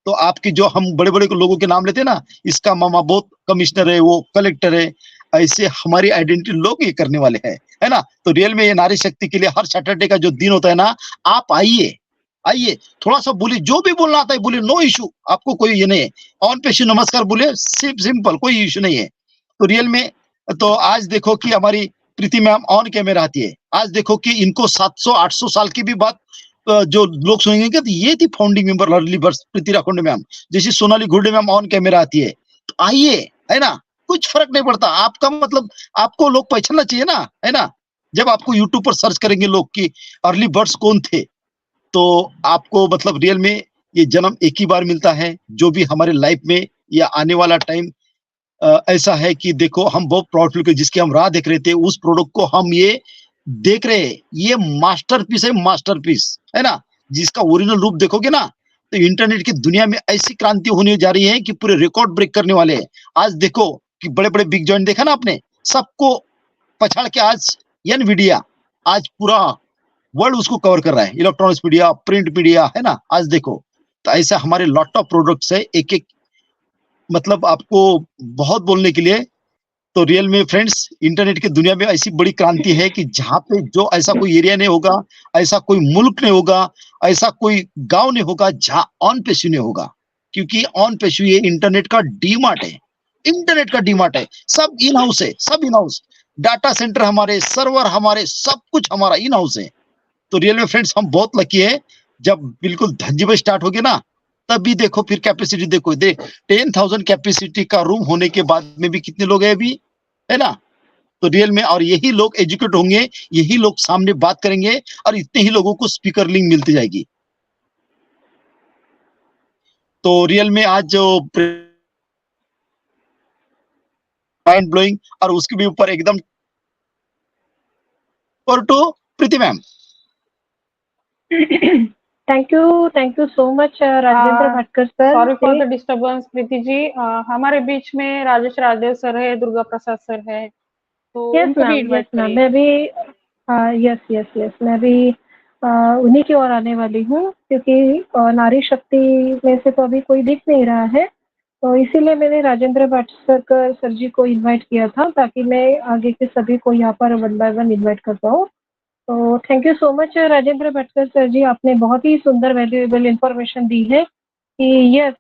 तो आपके जो हम बड़े बड़े लोगों के नाम लेते हैं ना, इसका मामा बहुत कमिश्नर है, वो कलेक्टर है, ऐसे हमारी आइडेंटिटी लोग ये करने वाले हैं, है ना। तो रियल में ये नारी शक्ति के लिए हर सैटरडे का जो दिन होता है ना, आप आइए, आइए, थोड़ा सा बोलिए, जो भी बोलना आता है बोलिए, नो इशू, आपको कोई ये नहीं है। ऑन पेशु नमस्कार बोले, सिंपल, कोई इशू नहीं है। तो रियल में, तो आज देखो कि हमारी प्रीति मैम ऑन कैमरा आती है, आज देखो कि इनको 700-800 साल की भी बात जो लोग सुनेंगे कि ये थी फाउंडिंग मेंबर अर्ली बर्ड्स प्रीति राखोंडे मैम, जैसे Sonali Ghurde ma'am on camera आती है, तो आइए, है ना, कुछ फर्क नहीं पड़ता। आपका मतलब आपको लोग पहचानना चाहिए ना, है ना। जब आपको यूट्यूब पर सर्च करेंगे लोग कि अर्ली बर्ड्स कौन थे, तो आपको मतलब रियल में ये जन्म एक ही बार मिलता है। जो भी हमारे लाइफ में या आने वाला टाइम ऐसा है कि देखो, हम बहुत प्राउड फील करते, जिसकी हम राह देख रहे थे, उस प्रोडक्ट को हम ये देख रहे हैं, ये मास्टरपीस है, मास्टरपीस, है ना। जिसका ओरिजिनल रूप देखोगे ना, तो इंटरनेट की दुनिया में ऐसी क्रांति होने जा रही है कि पूरे रिकॉर्ड ब्रेक करने वाले हैं। आज देखो कि बड़े बड़े बिग जॉइंट देखा ना आपने, सबको पछाड़ के आज एनवीडिया आज पूरा वर्ल्ड उसको कवर कर रहा है, इलेक्ट्रॉनिक्स मीडिया, प्रिंट मीडिया, है ना। आज देखो, तो ऐसा हमारे लॉट ऑफ प्रोडक्ट्स है, एक एक मतलब आपको बहुत बोलने के लिए। तो रियल में फ्रेंड्स, इंटरनेट की दुनिया में ऐसी बड़ी क्रांति है कि जहां पे जो ऐसा कोई एरिया नहीं होगा, ऐसा कोई मुल्क नहीं होगा, ऐसा कोई गांव नहीं होगा जहां ऑन पेशू नहीं होगा। क्योंकि ऑन पेशू ये इंटरनेट का डीमार्ट है, इंटरनेट का डीमार्ट है। सब इन हाउस है, सब इन हाउस, डाटा सेंटर हमारे, सर्वर हमारे, सब कुछ हमारा इन हाउस है। तो रियल में फ्रेंड्स, हम बहुत लकी है। जब बिल्कुल धज्जी स्टार्ट हो गया ना, तभी देखो फिर कैपेसिटी देखो, 10,000 कैपेसिटी का रूम होने के बाद में भी कितने लोग हैं अभी, है ना। तो रियल में, और यही लोग एजुकेट होंगे, यही लोग सामने बात करेंगे, और इतने ही लोगों को स्पीकर लिंक मिलती जाएगी। तो रियल में आज जो माइंड ब्लोइंग, और उसके भी ऊपर एकदम, और to Preeti ma'am. Thank you so much Rajendra Bhatkar sir. Sorry for the disturbance Preeti ji. हमारे बीच में राजेश राजदेव सर है, दुर्गा प्रसाद सर है, तो यस उनको भी मैम, इनवाइट यस मैम, करिए। मैं भी यस मैं भी उन्हीं की ओर आने वाली हूँ, क्योंकि नारी शक्ति में से तो अभी कोई दिख नहीं रहा है, तो इसीलिए मैंने राजेंद्र भटकर सर जी को इनवाइट किया था, ताकि मैं आगे के सभी को यहाँ पर 1 बाय 1 इनवाइट कर पाऊँ। तो thank you so much Rajendra Bhatkar sir ji, आपने बहुत ही सुंदर वैल्यूएबल इंफॉर्मेशन दी है कि यस,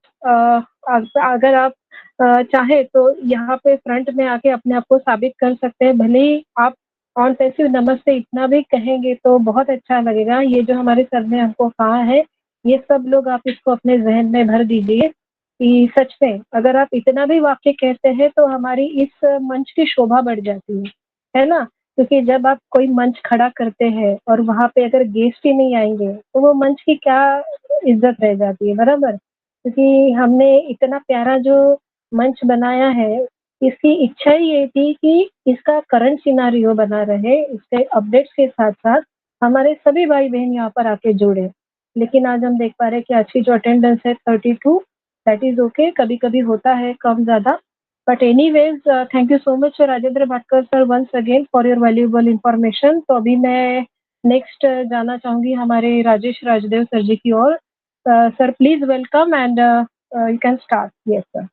अगर आप चाहे तो यहाँ पे फ्रंट में आके अपने आप को साबित कर सकते हैं। भले ही आप ऑन पैसिव नमस्ते इतना भी कहेंगे तो बहुत अच्छा लगेगा। ये जो हमारे सर ने हमको कहा है, ये सब लोग आप इसको अपने जहन में भर दीजिए कि सच में अगर आप इतना भी वाक्य कहते हैं तो हमारी इस मंच की शोभा बढ़ जाती है ना। क्योंकि जब आप कोई मंच खड़ा करते हैं और वहाँ पे अगर गेस्ट ही नहीं आएंगे तो वो मंच की क्या इज्जत रह जाती है, बराबर। क्योंकि हमने इतना प्यारा जो मंच बनाया है, इसकी इच्छा ही ये थी कि इसका करंट सिनारियो बना रहे, इसके अपडेट्स के साथ साथ हमारे सभी भाई बहन यहाँ पर आके जुड़े। लेकिन आज हम देख पा रहे हैं कि आज की जो अटेंडेंस है 32, दैट इज ओके, कभी कभी होता है कम ज्यादा। But anyways, thank you so much Rajendra Bhatkar sir once again for your valuable information. तो अभी मैं नेक्स्ट जाना चाहूंगी हमारे राजेश राजदेव सर जी की ओर। Sir please welcome and you can start. Yes sir,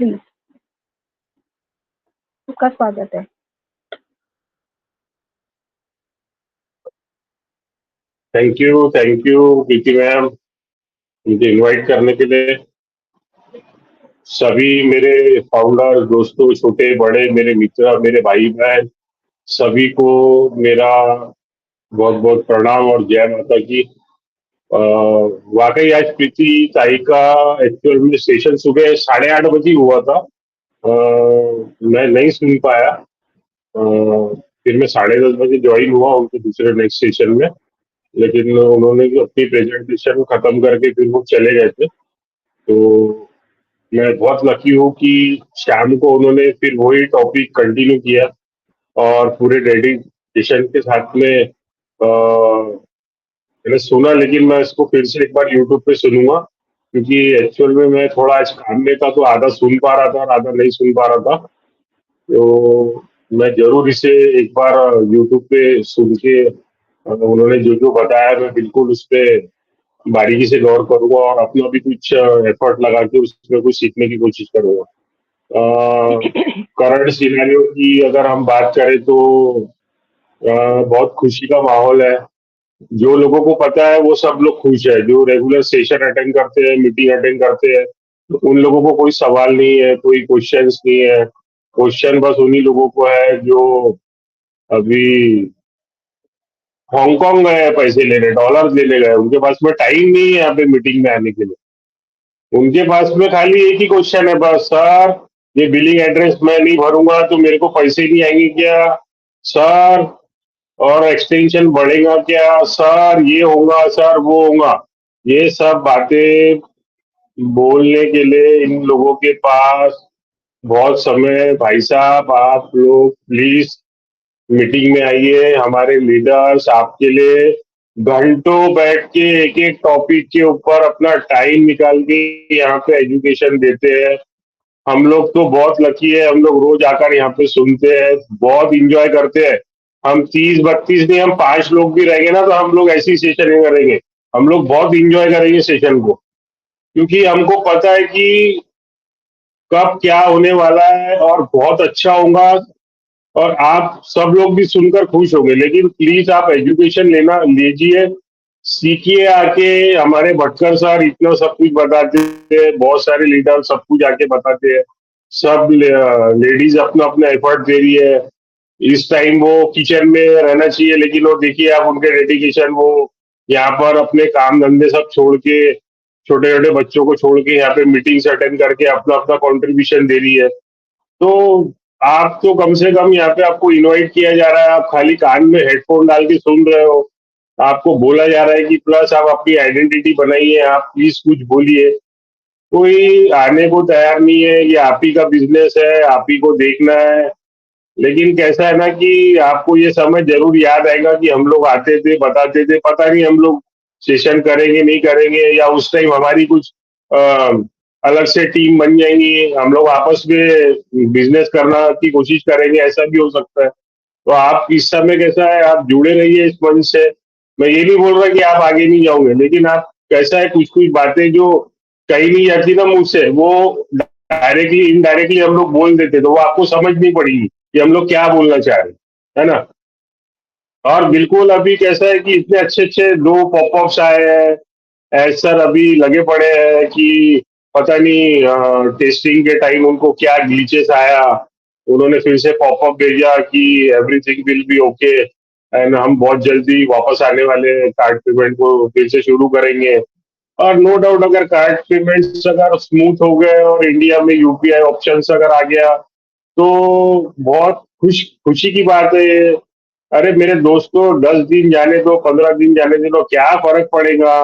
please, आपका स्वागत है। थैंक यू प्रीति मैम, मुझे इनवाइट करने के लिए। सभी मेरे फाउंडर दोस्तों, छोटे बड़े, मेरे मित्र, मेरे भाई बहन, सभी को मेरा बहुत बहुत प्रणाम और जय माता की। वाकई आज प्रीति ताई का एक्चुअल में सेशन सुबह 8:30 बजे हुआ था। मैं नहीं सुन पाया, फिर मैं 10:30 बजे ज्वाइन हुआ उनके दूसरे नेक्स्ट सेशन में, लेकिन उन्होंने अपनी प्रेजेंटेशन खत्म करके फिर वो चले गए थे। तो मैं बहुत लकी हूँ कि शाम को उन्होंने फिर वही टॉपिक कंटिन्यू किया और पूरे डेडिकेशन के साथ में मैंने सुना, लेकिन मैं इसको फिर से एक बार यूट्यूब पे सुनूंगा, क्योंकि एक्चुअल में मैं थोड़ा आज काम में था, तो आधा सुन पा रहा था और आधा नहीं सुन पा रहा था। तो मैं जरूर इसे एक बार यूट्यूब पे सुन के उन्होंने जो जो बताया मैं बिल्कुल उस पे बारीकी से गौर करूंगा और अपना भी कुछ एफर्ट लगा के उसमें कुछ सीखने की कोशिश करूंगा। करंट सिनेरियो की अगर हम बात करें तो बहुत खुशी का माहौल है। जो लोगों को पता है वो सब लोग खुश है, जो रेगुलर सेशन अटेंड करते हैं, मीटिंग अटेंड करते हैं, तो उन लोगों को कोई सवाल नहीं है, कोई क्वेश्चंस नहीं है। क्वेश्चन बस उन्हीं लोगों को है जो अभी हांगकांग गए पैसे लेने, डॉलर लेने गए, उनके पास में टाइम नहीं है यहाँ पे मीटिंग में आने के लिए। उनके पास में खाली एक ही क्वेश्चन है बस, सर ये बिलिंग एड्रेस मैं नहीं भरूंगा तो मेरे को पैसे नहीं आएंगे क्या सर, और एक्सटेंशन बढ़ेगा क्या सर, ये होगा सर वो होगा। ये सब बातें बोलने के लिए इन लोगों के पास बहुत समय। भाई साहब आप लोग प्लीज मीटिंग में आइए, हमारे लीडर्स आपके लिए घंटों बैठ के एक एक टॉपिक के ऊपर अपना टाइम निकाल के यहाँ पे एजुकेशन देते हैं। हम लोग तो बहुत लकी है, हम लोग रोज आकर यहाँ पे सुनते हैं, बहुत इंजॉय करते हैं। हम 30-32 नहीं, हम 5 लोग भी रहेंगे ना तो हम लोग ऐसी सेशन ही करेंगे, हम लोग बहुत इंजॉय करेंगे सेशन को, क्योंकि हमको पता है कि कब क्या होने वाला है और बहुत अच्छा होगा और आप सब लोग भी सुनकर खुश होंगे। लेकिन प्लीज आप एजुकेशन लेना लीजिए, सीखिए आके। हमारे भटकर सर इतना सब कुछ बताते हैं, बहुत सारे लीडर सब कुछ आके बताते हैं, सब लेडीज अपना अपना एफर्ट दे रही है। इस टाइम वो किचन में रहना चाहिए, लेकिन वो देखिए आप उनके डेडिकेशन, वो यहाँ पर अपने काम धंधे सब छोड़ के, छोटे छोटे बच्चों को छोड़ के यहाँ पे मीटिंग्स अटेंड करके अपना अपना कॉन्ट्रीब्यूशन दे रही है। तो आप तो कम से कम यहाँ पे आपको इनवाइट किया जा रहा है, आप खाली कान में हेडफोन डाल के सुन रहे हो, आपको बोला जा रहा है कि प्लस आप अपनी आइडेंटिटी बनाइए, आप प्लीज कुछ बोलिए। कोई आने को तैयार नहीं है, ये आप ही का बिजनेस है, आप ही को देखना है। लेकिन कैसा है ना कि आपको ये समय जरूर याद आएगा कि हम लोग आते थे, बताते थे, पता नहीं हम लोग सेशन करेंगे नहीं करेंगे, या उस टाइम हमारी कुछ अलग से टीम बन जाएंगी, हम लोग आपस में बिजनेस करना की कोशिश करेंगे, ऐसा भी हो सकता है। तो आप इस समय कैसा है, आप जुड़े रहिए इस मंच से। मैं ये नहीं बोल रहा कि आप आगे नहीं जाओगे, लेकिन आप कैसा है, कुछ कुछ बातें जो कही नहीं जाती ना मुझसे, वो डायरेक्टली इनडायरेक्टली हम लोग बोल देते, तो वो आपको समझनी पड़ेगी कि हम लोग क्या बोलना चाह रहे हैं, है ना। और बिल्कुल अभी कैसा है कि इतने अच्छे अच्छे 2 पॉपअप्स आए हैं, सर अभी लगे पड़े हैं कि पता नहीं टेस्टिंग के टाइम उनको क्या ग्लिचेस आया, उन्होंने फिर से पॉपअप भेजा कि everything will be okay and हम बहुत जल्दी वापस आने वाले कार्ड पेमेंट को फिर से शुरू करेंगे। और नो डाउट अगर कार्ड पेमेंट्स अगर स्मूथ हो गए और इंडिया में यूपीआई ऑप्शन अगर आ गया तो बहुत खुशी की बात है ये। अरे मेरे दोस्तों 10 दिन जाने दो, 15 दिन जाने दो, क्या फर्क पड़ेगा,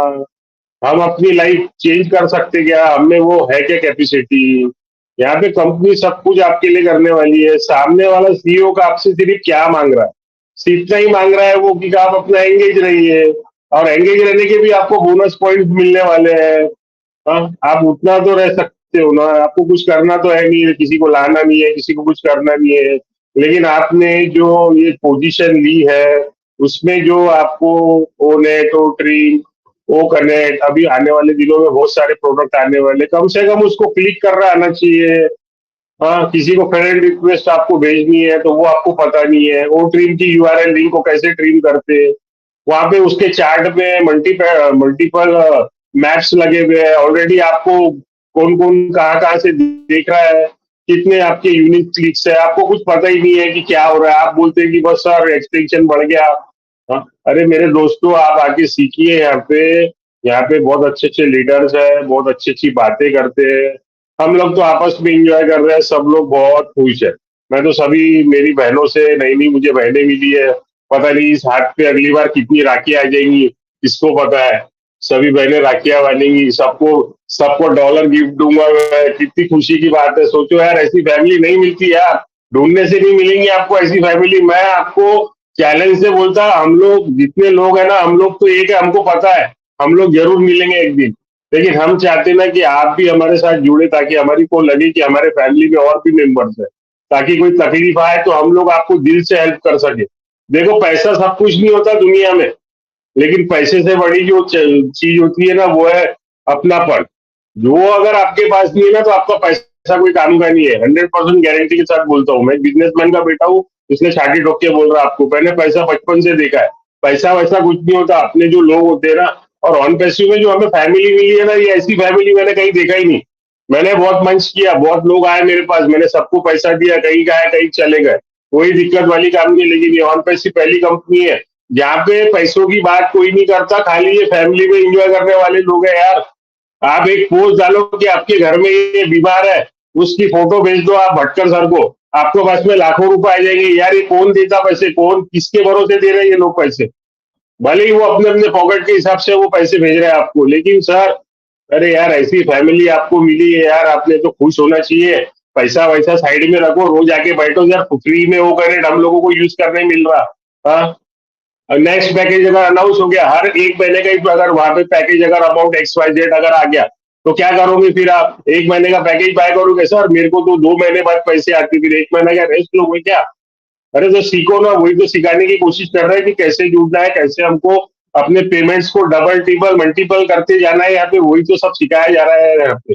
हम अपनी लाइफ चेंज कर सकते क्या, हमें वो है क्या कैपेसिटी। यहाँ पे कंपनी सब कुछ आपके लिए करने वाली है, सामने वाला सीईओ का आपसे सिर्फ क्या मांग रहा है, सिर्फ इतना ही मांग रहा है वो कि आप अपना एंगेज रहिए, और एंगेज रहने के भी आपको बोनस पॉइंट मिलने वाले हैं। हाँ, आप उतना तो रह सकते हो ना, आपको कुछ करना तो है नहीं, किसी को लाना नहीं है, किसी को कुछ करना नहीं है। लेकिन आपने जो ये पोजीशन ली है उसमें जो आपको ओ नेट, ओ ट्रीम, ओ कनेक्ट, अभी आने वाले दिनों में बहुत सारे प्रोडक्ट आने वाले, कम से कम उसको क्लिक कर रहा आना चाहिए। हाँ, किसी को फ्रेंड रिक्वेस्ट आपको भेजनी है तो वो आपको पता नहीं है, ओ ट्रीम की यूआरएल लिंक को कैसे ट्रीम करते हैं, वहां पे उसके चार्ट में मल्टीपल मैप्स लगे हुए हैं ऑलरेडी, आपको कौन कौन कहाँ कहाँ से देख रहा है, कितने आपके यूनिक क्लिक्स है, आपको कुछ पता ही नहीं है कि क्या हो रहा है। आप बोलते हैं कि बस सर एक्सटेंशन बढ़ गया। हाँ, अरे मेरे दोस्तों आप आके सीखिए, यहाँ पे बहुत अच्छे अच्छे लीडर्स है, बहुत अच्छी अच्छी बातें करते हैं, हम लोग तो आपस में इंजॉय कर रहे हैं, सब लोग बहुत खुश है। मैं तो सभी मेरी बहनों से नई नई मुझे बहनें मिली है, पता नहीं इस हाथ पे अगली बार कितनी राखी आ जाएंगी किसको पता है। सभी बहनें राखियां बांधेंगी, सबको सबको डॉलर गिफ्ट दूंगा मैं, कितनी खुशी की बात है। सोचो यार, ऐसी फैमिली नहीं मिलती यार, ढूंढने से नहीं मिलेंगी आपको ऐसी फैमिली। मैं आपको चैलेंज से बोलता, हम लोग जितने लोग हैं ना, हम लोग तो एक है, हमको पता है हम लोग जरूर मिलेंगे एक दिन। लेकिन हम चाहते ना कि आप भी हमारे साथ जुड़े, ताकि हमारी को लगे कि हमारे फैमिली में और भी मेंबर्स है, ताकि कोई तकलीफ आए तो हम लोग आपको दिल से हेल्प कर सके। देखो, पैसा सब कुछ नहीं होता दुनिया में, लेकिन पैसे से बड़ी जो चीज होती है ना, वो है अपनापन। जो अगर आपके पास नहीं है ना, तो आपका पैसा कोई काम का नहीं है। 100% गारंटी के साथ बोलता हूँ, मैं बिजनेसमैन का बेटा हूँ, इसलिए छाती ठोक के बोल रहा आपको। मैंने पैसा बचपन से देखा है, पैसा वैसा कुछ नहीं होता। अपने जो लोग होते हैं ना, और ऑन पैसिव में जो हमें फैमिली मिली है ना, ये ऐसी फैमिली मैंने कहीं देखा ही नहीं। मैंने बहुत मंच किया, बहुत लोग आए मेरे पास, मैंने सबको पैसा दिया, कहीं गए कहीं चले गए, कोई दिक्कत वाली काम नहीं। लेकिन ये ऑन पैसिव पहली कंपनी है जहाँ पे पैसों की बात कोई नहीं करता, खाली ये फैमिली में एंजॉय करने वाले लोग हैं यार। आप एक पोस्ट डालो कि आपके घर में ये बीमार है, उसकी फोटो भेज दो आप भटकर सर को, आपको पास में लाखों रुपए आ जाएंगे। यार, ये कौन देता पैसे, कौन किसके भरोसे दे रहे हैं ये लोग पैसे? भले ही वो अपने अपने पॉकेट के हिसाब से वो पैसे भेज रहे हैं आपको, लेकिन सर, अरे यार, ऐसी फैमिली आपको मिली है यार, आपने तो खुश होना चाहिए। पैसा वैसा साइड में रखो, रोज आके बैठो यार, फ्री में वो करेंट हम लोगों को यूज करने मिल रहा। हाँ, नेक्स्ट पैकेज अगर अनाउंस हो गया, हर एक महीने का अगर वहां पे पैकेज अगर अमाउंट XYZ अगर आ गया, तो क्या करोगे फिर आप? एक महीने का पैकेज बाय करोगे? सर मेरे को तो 2 महीने बाद पैसे आते, फिर एक महीना क्या रेस्ट लोगे क्या? अरे तो सीखो ना, वही तो सिखाने की कोशिश कर रहे हैं कि कैसे जुड़ना है, कैसे हमको अपने पेमेंट्स को डबल ट्रिपल मल्टीपल करते जाना है। यहाँ पे वही तो सब सिखाया जा रहा है यहाँ पे,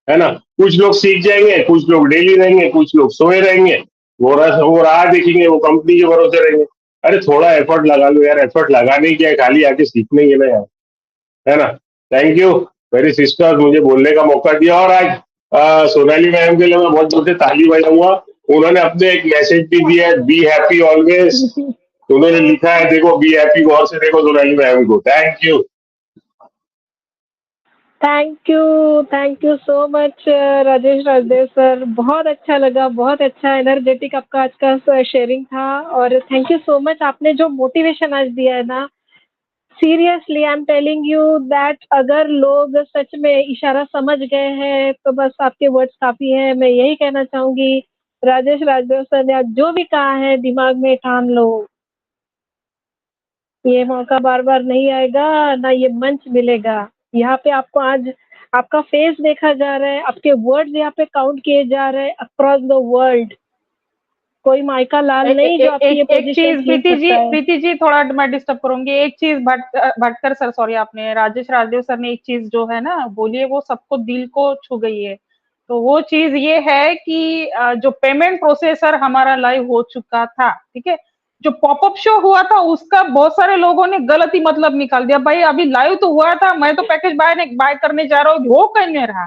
है ना। कुछ लोग सीख जाएंगे, कुछ लोग डेली रहेंगे, कुछ लोग सोए रहेंगे, वो राह देखेंगे, वो कंपनी के भरोसे रहेंगे। अरे थोड़ा एफर्ट लगा लो यार, एफर्ट लगाने क्या है, खाली आके सीखने ही है ना यार, है ना। थैंक यू मेरी सिस्टर, मुझे बोलने का मौका दिया। और आज सोनाली मैम के लिए मैं बहुत जोर से ताली बजाऊंगा। उन्होंने अपने एक मैसेज भी दिया है, बी हैप्पी ऑलवेज। उन्होंने लिखा है, देखो बी हैप्पी, गौर से देखो सोनाली मैम को। Thank you. Thank you so much Rajesh Rajdev sir. बहुत अच्छा लगा, बहुत अच्छा एनर्जेटिक आपका आज का शेयरिंग था। और थैंक यू सो मच, आपने जो मोटिवेशन आज दिया है ना, seriously I am telling you that अगर लोग सच में इशारा समझ गए हैं तो बस आपके वर्ड्स काफी है। मैं यही कहना चाहूंगी, राजेश राजदेव सर ने आज जो भी कहा है दिमाग में ठान लो, ये मौका बार बार नहीं आएगा, ना ये मंच मिलेगा। यहाँ पे आपको आज आपका फेस देखा जा रहा है, आपके वर्ड्स यहाँ पे काउंट किए जा रहे हैं अक्रॉस द वर्ल्ड। कोई माइका लाल नहीं जो आपकी ये एक चीज पोजीशन प्रीति जी थोड़ा मैं डिस्टर्ब करूंगी। एक चीज भटकर सर, सॉरी, आपने राजेश राजदेव सर ने एक चीज जो है ना बोली है, वो सबको दिल को छू गई है। तो वो चीज ये है कि जो पेमेंट प्रोसेसर हमारा लाइव हो चुका था, ठीक है, जो पॉपअप शो हुआ था उसका बहुत सारे लोगों ने गलत ही मतलब निकाल दिया। भाई अभी लाइव तो हुआ था, मैं तो पैकेज बाय करने जा रहा हूँ, वो कहीं नहीं रहा।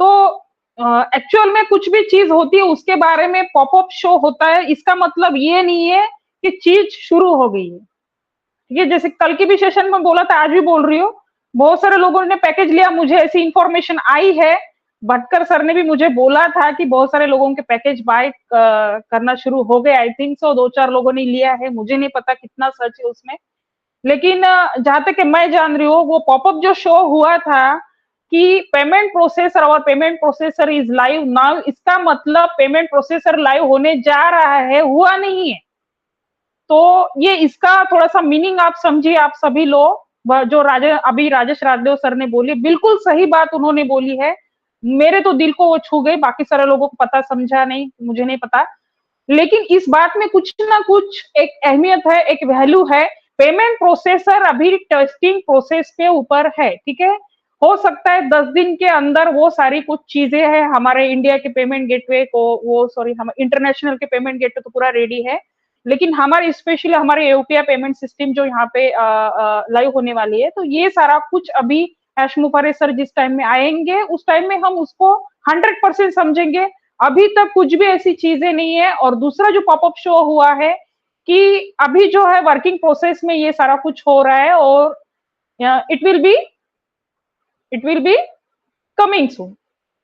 तो एक्चुअल में कुछ भी चीज होती है उसके बारे में पॉपअप शो होता है, इसका मतलब ये नहीं है कि चीज शुरू हो गई है। ठीक है, जैसे कल की भी सेशन में बोला था, आज भी बोल रही हूँ, बहुत सारे लोगों ने पैकेज लिया, मुझे ऐसी इंफॉर्मेशन आई है। भटकर सर ने भी मुझे बोला था कि बहुत सारे लोगों के पैकेज बाय करना शुरू हो गए। आई थिंक सो 2-4 लोगों ने लिया है, मुझे नहीं पता कितना सच है उसमें। लेकिन जहां तक मैं जान रही हूँ, वो पॉपअप जो शो हुआ था कि पेमेंट प्रोसेसर और payment processor is live now, इसका मतलब पेमेंट प्रोसेसर लाइव होने जा रहा है, हुआ नहीं है। तो ये इसका थोड़ा सा मीनिंग आप समझिए, आप सभी लोग। जो अभी राजेश राजदेव सर ने बोली, बिल्कुल सही बात उन्होंने बोली है, मेरे तो दिल को वो छू गई। बाकी सारे लोगों को पता समझा नहीं, मुझे नहीं पता, लेकिन इस बात में कुछ ना कुछ एक अहमियत है, एक वैल्यू है। पेमेंट प्रोसेसर अभी टेस्टिंग प्रोसेस के ऊपर है, ठीक है। हो सकता है 10 दिन के अंदर वो सारी कुछ चीजें हैं हमारे इंडिया के पेमेंट गेटवे को, वो सॉरी हम इंटरनेशनल के पेमेंट गेटवे तो पूरा रेडी है, लेकिन हमारे स्पेशली हमारे यूपीआई पेमेंट सिस्टम जो यहाँ पे लाइव होने वाली है, तो ये सारा कुछ अभी हैशमुफरे सर जिस टाइम में आएंगे उस टाइम में हम उसको 100% समझेंगे। अभी तक कुछ भी ऐसी चीजें नहीं है। और दूसरा जो पॉपअप शो हुआ है कि अभी जो है वर्किंग प्रोसेस में ये सारा कुछ हो रहा है, और it will be coming soon.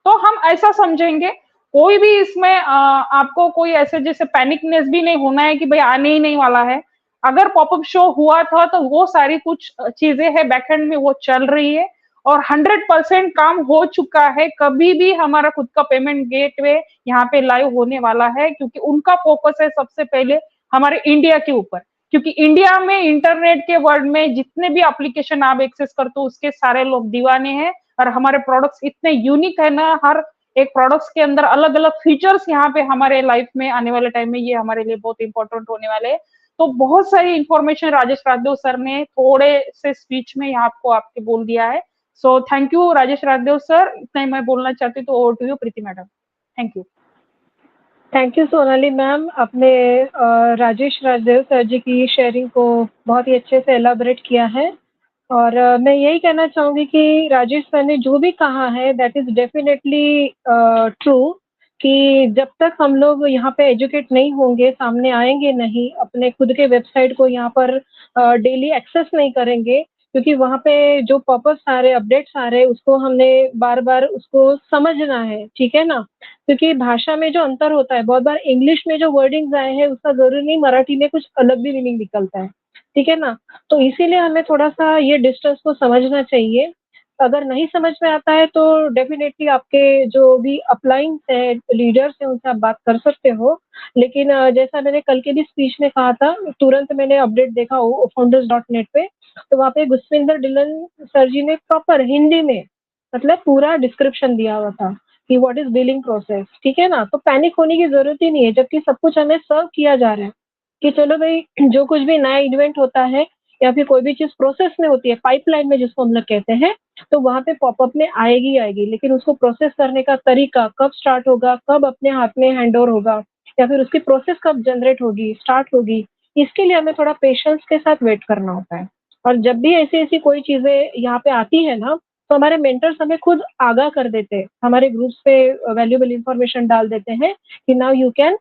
तो हम ऐसा समझेंगे। कोई भी इसमें आपको कोई ऐसे जैसे पैनिकनेस भी नहीं होना है कि भाई आने ही नहीं वाला है। अगर पॉपअप शो हुआ था तो वो सारी कुछ चीजें है बैकएंड में वो चल रही है और 100% काम हो चुका है। कभी भी हमारा खुद का पेमेंट गेटवे यहाँ पे लाइव होने वाला है, क्योंकि उनका फोकस है सबसे पहले हमारे इंडिया के ऊपर, क्योंकि इंडिया में इंटरनेट के वर्ल्ड में जितने भी एप्लीकेशन आप एक्सेस करते हो उसके सारे लोग दीवाने हैं। और हमारे प्रोडक्ट्स इतने यूनिक है ना, हर एक प्रोडक्ट्स के अंदर अलग अलग फीचर्स यहाँ पे हमारे लाइफ में आने वाले टाइम में ये हमारे लिए बहुत इंपॉर्टेंट होने वाले हैं। तो बहुत सारी इंफॉर्मेशन राजेश राजदेव सर ने थोड़े से स्पीच में यहाँ आपको आपके बोल दिया है। So thank you Rajesh Rajdev sir, इतना ही मैं बोलना चाहती हूँ। तो over to you Preeti madam. Thank you. Thank you Sonali ma'am, अपने राजेश राजदेव सर जी की शेयरिंग को बहुत ही अच्छे से एलाबोरेट किया है। और मैं यही कहना चाहूंगी कि राजेश सर ने जो भी कहा है दैट इज डेफिनेटली ट्रू, कि जब तक हम लोग यहाँ पे एजुकेट नहीं होंगे, सामने आएंगे नहीं, अपने खुद के वेबसाइट को यहाँ पर डेली एक्सेस नहीं करेंगे, क्योंकि वहाँ पे जो पॉपअप्स आ रहे, अपडेट्स आ रहे, उसको हमने बार बार उसको समझना है, ठीक है ना। क्योंकि भाषा में जो अंतर होता है, बहुत बार इंग्लिश में जो वर्डिंग्स आए हैं उसका जरूरी नहीं मराठी में कुछ अलग भी मीनिंग निकलता है, ठीक है ना। तो इसीलिए हमें थोड़ा सा ये डिस्टेंस को समझना चाहिए। अगर नहीं समझ में आता है तो डेफिनेटली आपके जो भी अपलाइन है, लीडर्स हैं, उनसे आप बात कर सकते हो। लेकिन जैसा मैंने कल के भी स्पीच में कहा था, तुरंत मैंने अपडेट देखा founders.net पे, तो वहाँ पे गुस्विंदर डिलन सर जी ने प्रॉपर हिंदी में मतलब पूरा डिस्क्रिप्शन दिया हुआ था कि व्हाट इज बिलिंग प्रोसेस, ठीक है ना। तो पैनिक होने की जरूरत ही नहीं है, जबकि सब कुछ हमें सर्व किया जा रहा है कि चलो भाई, जो कुछ भी नया इवेंट होता है या फिर कोई भी चीज प्रोसेस में होती है, पाइपलाइन में जिसको हम लोग कहते हैं, तो वहां पे पॉपअप में आएगी आएगी, लेकिन उसको प्रोसेस करने का तरीका कब स्टार्ट होगा, कब अपने हाथ में हैंड ओवर होगा, या फिर उसकी प्रोसेस कब जनरेट होगी, स्टार्ट होगी, इसके लिए हमें थोड़ा पेशेंस के साथ वेट करना होता है। और जब भी ऐसी ऐसी कोई चीजें यहाँ पे आती है ना, तो हमारे मेंटर्स हमें खुद आगाह कर देते हैं, हमारे ग्रुप्स पे वैल्यूएबल इंफॉर्मेशन डाल देते हैं कि now you can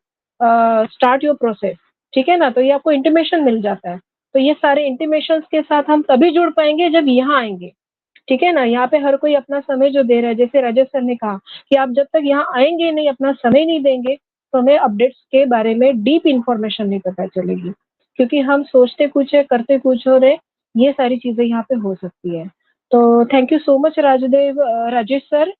start your process, ठीक है ना। तो ये आपको इंटीमेशन मिल जाता है। तो ये सारे इंटीमेशंस के साथ हम तभी जुड़ पाएंगे जब यहाँ आएंगे, ठीक है ना। यहाँ पे हर कोई अपना समय जो दे रहा है, जैसे राजेश सर ने कहा कि आप जब तक यहाँ आएंगे नहीं, अपना समय नहीं देंगे, तो हमें अपडेट्स के बारे में डीप इंफॉर्मेशन नहीं पता चलेगी, क्योंकि हम सोचते कुछ है, करते कुछ हो रहे, ये सारी चीजें यहाँ पे हो सकती है। तो thank you so much Rajesh sir,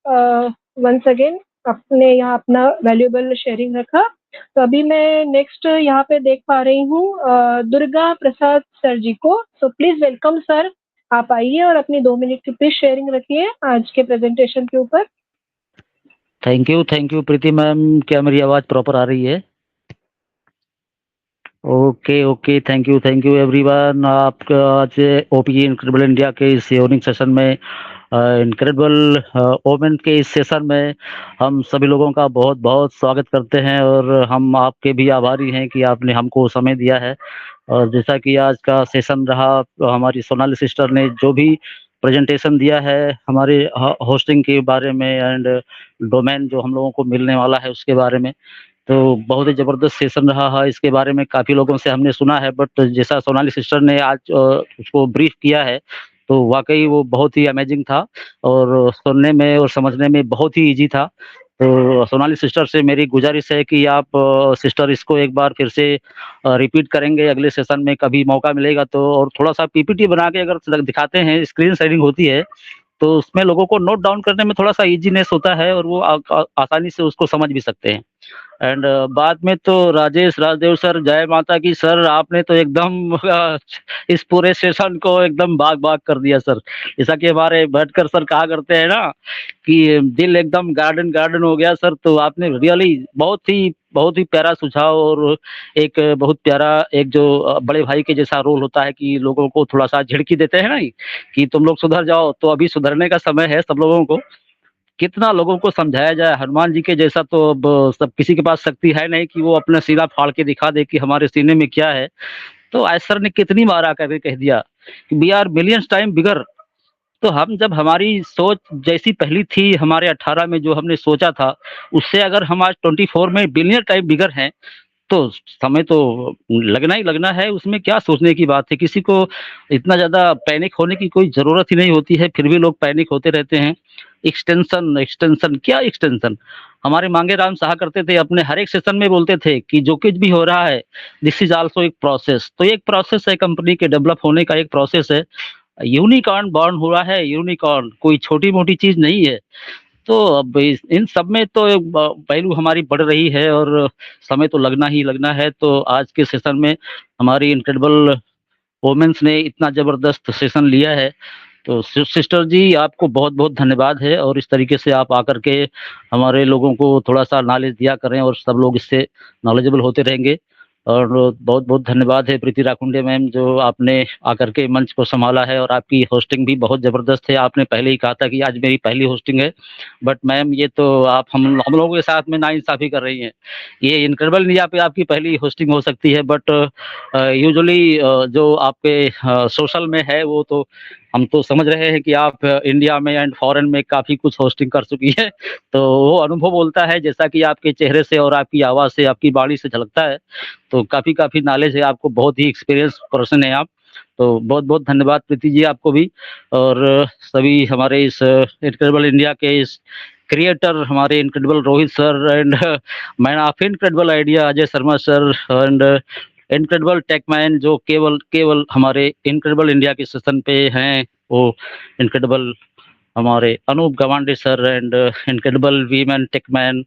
once again आपने यहाँ अपना वैल्यूएबल शेयरिंग रखा। तो अभी मैं नेक्स्ट यहाँ पे देख पा रही हूँ दुर्गा प्रसाद सर जी को। सो प्लीज वेलकम सर, आप आइए और अपनी 2 मिनट की प्लीज शेयरिंग रखिए आज के प्रेजेंटेशन के ऊपर। Thank you Preeti ma'am. क्या मेरी आवाज प्रॉपर आ रही है? Okay thank you everyone. आपका आज ओपीजी इनक्रेडिबल इंडिया के इस इवनिंग सेशन में, इनक्रेडिबल ओमेन के इस सेशन में हम सभी लोगों का बहुत बहुत स्वागत करते हैं और हम आपके भी आभारी हैं कि आपने हमको समय दिया है। और जैसा कि आज का सेशन रहा, हमारी सोनाली सिस्टर ने जो भी प्रेजेंटेशन दिया है हमारे होस्टिंग के बारे में एंड डोमेन जो हम लोगों को मिलने वाला है उसके बारे में, तो बहुत ही ज़बरदस्त सेशन रहा है। इसके बारे में काफ़ी लोगों से हमने सुना है, बट जैसा सोनाली सिस्टर ने आज उसको ब्रीफ किया है, तो वाक़ई वो बहुत ही अमेजिंग था और सुनने में और समझने में बहुत ही ईज़ी था। तो सोनाली सिस्टर से मेरी गुज़ारिश है कि आप सिस्टर इसको एक बार फिर से रिपीट करेंगे अगले सेशन में कभी मौका मिलेगा तो, और थोड़ा-सा पीपीटी बना के अगर दिखाते हैं, स्क्रीन शेयरिंग होती है, तो उसमें लोगों को नोट डाउन करने में थोड़ा-सा ईज़ीनेस होता है और वो आसानी से उसको समझ भी सकते हैं। एंड बाद में तो राजेश राजदेव सर, जय माता की सर, आपने तो एकदम इस पूरे सेशन को एकदम बाग-बाग कर दिया सर। जैसा कि हमारे भटकर सर कहा करते हैं ना कि दिल एकदम गार्डन हो गया सर, तो आपने रियली बहुत ही प्यारा सुझाव और एक बहुत प्यारा एक जो बड़े भाई के जैसा रोल होता है कि लोगों को थोड़ा-सा झिड़की देते हैं ना कि तुम लोग सुधर जाओ, तो अभी सुधरने का समय है सब लोगों को। कितना लोगों को समझाया जाए, हनुमान जी के जैसा तो अब सब किसी के पास शक्ति है नहीं कि वो अपना सीना फाड़ के दिखा दे कि हमारे सीने में क्या है। तो आज सर ने कितनी बार आकर के कह दिया कि वी आर मिलियंस टाइम बिगर। तो हम जब हमारी सोच जैसी पहली थी हमारे 18 में जो हमने सोचा था, उससे अगर हम आज 24 में बिलियन टाइम बिगर हैं, तो समय तो लगना ही लगना है, उसमें क्या सोचने की बात है। किसी को इतना ज़्यादा पैनिक होने की कोई ज़रूरत ही नहीं होती है, फिर भी लोग पैनिक होते रहते हैं। एक्सटेंशन, एक्सटेंशन, क्या एक्सटेंशन? हमारे मांगे राम साहा करते थे, अपने हर एक सेशन में बोलते थे कि जो कुछ भी हो रहा है, दिस इज़ आल्सो एक प्रोसेस। तो ये एक प्रोसेस है, कंपनी के डेवलप होने का एक प्रोसेस है। यूनिकॉर्न बॉर्न हुआ है, यूनिकॉर्न कोई छोटी-मोटी चीज़ नहीं है। तो अब इस इन सब में तो वैल्यू हमारी बढ़ रही है और समय तो लगना ही लगना है। तो आज के सेशन में हमारी इनक्रेडिबल वुमेन्स ने इतना ज़बरदस्त सेशन लिया है। तो सिस्टर जी, आपको बहुत-बहुत धन्यवाद है और इस तरीके से आप आकर के हमारे लोगों को थोड़ा-सा नॉलेज दिया करें और सब लोग इससे नॉलेजेबल होते रहेंगे। और बहुत-बहुत धन्यवाद है प्रीति राखुंडे मैम, जो आपने आकर के मंच को सँभाला है और आपकी होस्टिंग भी बहुत ज़बरदस्त है। आपने पहले ही कहा था कि आज मेरी पहली होस्टिंग है, बट मैम ये तो आप हम लोगों के साथ में नाइंसाफ़ी कर रही हैं। ये इनक्रेडिबल इंडिया पे आपकी पहली होस्टिंग हो सकती है, बट यूजुअली जो आपके सोशल में है वो तो हम तो समझ रहे हैं कि आप इंडिया में एंड फॉरेन में काफ़ी कुछ होस्टिंग कर चुकी हैं। तो वो अनुभव बोलता है, जैसा कि आपके चेहरे से और आपकी आवाज़ से, आपकी वाणी से झलकता है। तो काफ़ी नॉलेज है आपको, बहुत ही एक्सपीरियंस पर्सन हैं आप। तो बहुत-बहुत धन्यवाद प्रीति जी आपको भी, और सभी हमारे इस इनक्रेडिबल इंडिया के इस क्रिएटर हमारे incredible Rohit sir and man of incredible idea Ajay Sharma sir and incredible Tuckman जो केवल हमारे इनक्रेडिबल इंडिया के सेशन पे हैं, वो इनक्रेडिबल हमारे Anup Gawande sir and incredible women techman,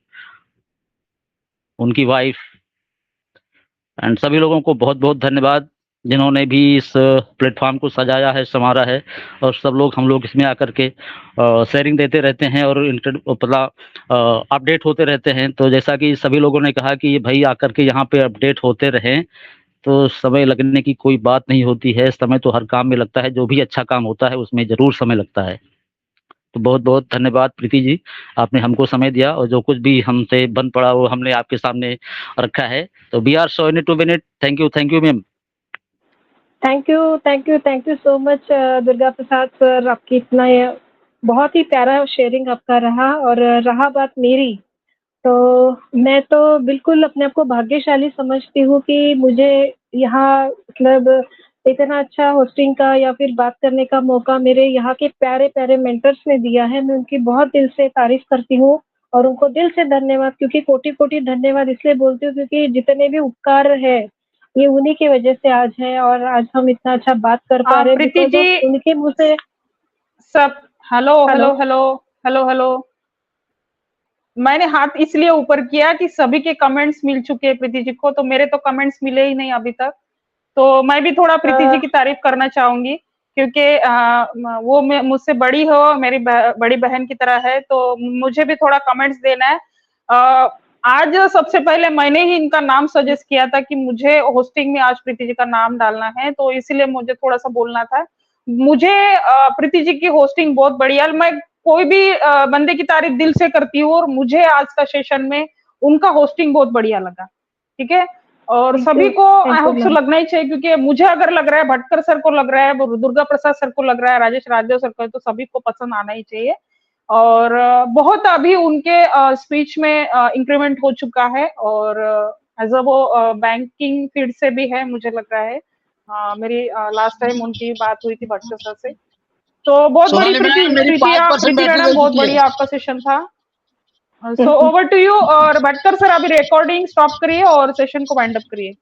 उनकी वाइफ एंड सभी लोगों को बहुत-बहुत धन्यवाद, जिन्होंने भी इस प्लेटफ़ॉर्म को सजाया है, सँवारा है। और सब लोग हम लोग इसमें आकर के शेयरिंग देते रहते हैं और अपडेट होते रहते हैं। तो जैसा कि सभी लोगों ने कहा कि भई आकर के यहाँ पे अपडेट होते रहें, तो समय लगने की कोई बात नहीं होती है। समय तो हर काम में लगता है, जो भी अच्छा काम होता है उसमें ज़रूर समय लगता है। तो बहुत-बहुत धन्यवाद प्रीति जी, आपने हमको समय दिया और जो कुछ भी हमसे बन पड़ा वो हमने आपके सामने रखा है। तो we are so in it to win it. Thank you ma'am. Thank you so much Durga Prasad sir, आपकी इतना बहुत ही प्यारा शेयरिंग आपका रहा। और रहा बात मेरी, तो मैं तो बिल्कुल अपने आप को भाग्यशाली समझती हूँ कि मुझे यहाँ मतलब इतना अच्छा होस्टिंग का या फिर बात करने का मौका मेरे यहाँ के प्यारे मेंटर्स ने दिया है। मैं उनकी बहुत दिल से तारीफ करती हूँ और उनको दिल से धन्यवाद, क्योंकि कोटि-कोटि धन्यवाद इसलिए बोलती हूँ क्योंकि जितने भी उपकार है ये उन्हीं की वजह से आज है और आज हम इतना अच्छा बात कर पा रहे हैं। प्रीति जी, उनके मुँह से सब हेलो। मैंने हाथ इसलिए ऊपर किया कि सभी के कमेंट्स मिल चुके हैं प्रीति जी को, तो मेरे तो कमेंट्स मिले ही नहीं अभी तक। तो मैं भी थोड़ा प्रीति जी की तारीफ करना चाहूंगी, क्योंकि वो मुझसे बड़ी हो, मेरी बड़ी बहन की तरह है, तो मुझे भी थोड़ा कमेंट्स देना है। आज सबसे पहले मैंने ही इनका नाम सजेस्ट किया था कि मुझे होस्टिंग में आज प्रीति जी का नाम डालना है, तो इसीलिए मुझे थोड़ा सा बोलना था। मुझे प्रीति जी की होस्टिंग बहुत बढ़िया, मैं कोई भी बंदे की तारीफ दिल से करती हूँ और मुझे आज का सेशन में उनका होस्टिंग बहुत बढ़िया लगा। ठीक है, और सभी को आई होप सो लगना ही चाहिए, क्योंकि मुझे अगर लग रहा है, भटकर सर को लग रहा है, दुर्गा प्रसाद सर को लग रहा है, राजेश राजदेव सर को, तो सभी को पसंद आना ही चाहिए। और बहुत अभी उनके स्पीच में इंक्रीमेंट हो चुका है और एज अ वो बैंकिंग फील्ड से भी है, मुझे लग रहा है। मेरी लास्ट टाइम उनकी बात हुई थी भटकर सर से, तो बहुत बड़ी प्रीति मैडम, बहुत बढ़िया आपका सेशन था। So over to you. और भटकर सर अभी रिकॉर्डिंग स्टॉप करिए और सेशन को वाइंड अप करिए।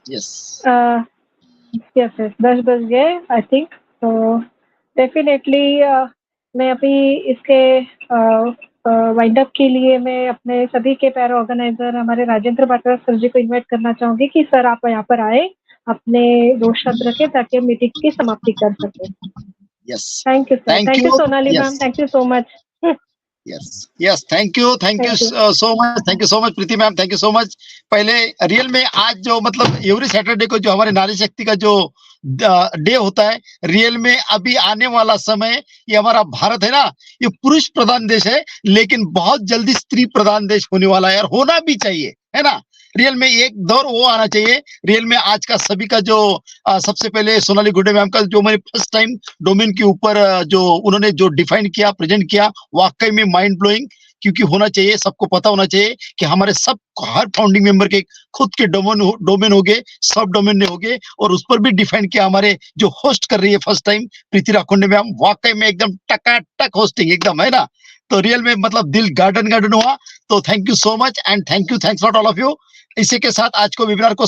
यस यस 10 बज गए आई थिंक। तो डेफिनेटली मैं अभी इसके वाइंड अप के लिए मैं अपने सभी के पैर ऑर्गेनाइजर हमारे राजेंद्र बाटरा सर जी को इनवाइट करना चाहूंगी कि सर आप यहाँ पर आए, अपने 2 शब्द रखें ताकि मीटिंग की समाप्ति कर सके। Yes thank you sir, thank you Sonali ma'am, thank you so much. Yes thank you so much Preeti ma'am, thank you so much. पहले रियल में आज जो मतलब एवरी सैटरडे को जो हमारे नारी शक्ति का जो डे होता है, रियल में अभी आने वाला समय, ये हमारा भारत है ना, ये पुरुष प्रधान देश है, लेकिन बहुत जल्दी स्त्री प्रधान देश होने वाला है और होना भी चाहिए, है ना। रियल में एक दौर वो आना चाहिए। रियल में आज का सभी का जो सबसे पहले सोनाली गुड्डे मैम का जो मैंने फर्स्ट टाइम डोमेन के ऊपर जो उन्होंने जो डिफाइन किया, प्रेजेंट किया, वाकई में माइंड ब्लोइंग। क्योंकि होना चाहिए, सबको पता होना चाहिए कि हमारे सब हर फाउंडिंग मेंबर के खुद के डोमेन हो गए, सब डोमेन हो गए, और उस पर भी डिफाइन किया हमारे जो होस्ट कर रही है फर्स्ट टाइम प्रीति राखोंडे मैम। वाकई में एकदम टकाटक होस्टिंग एकदम, है ना? तो रियल में मतलब दिल गार्डन हुआ। तो thank you so much and thank you, thanks lot all of you. इसी के साथ आज को वेबिनार को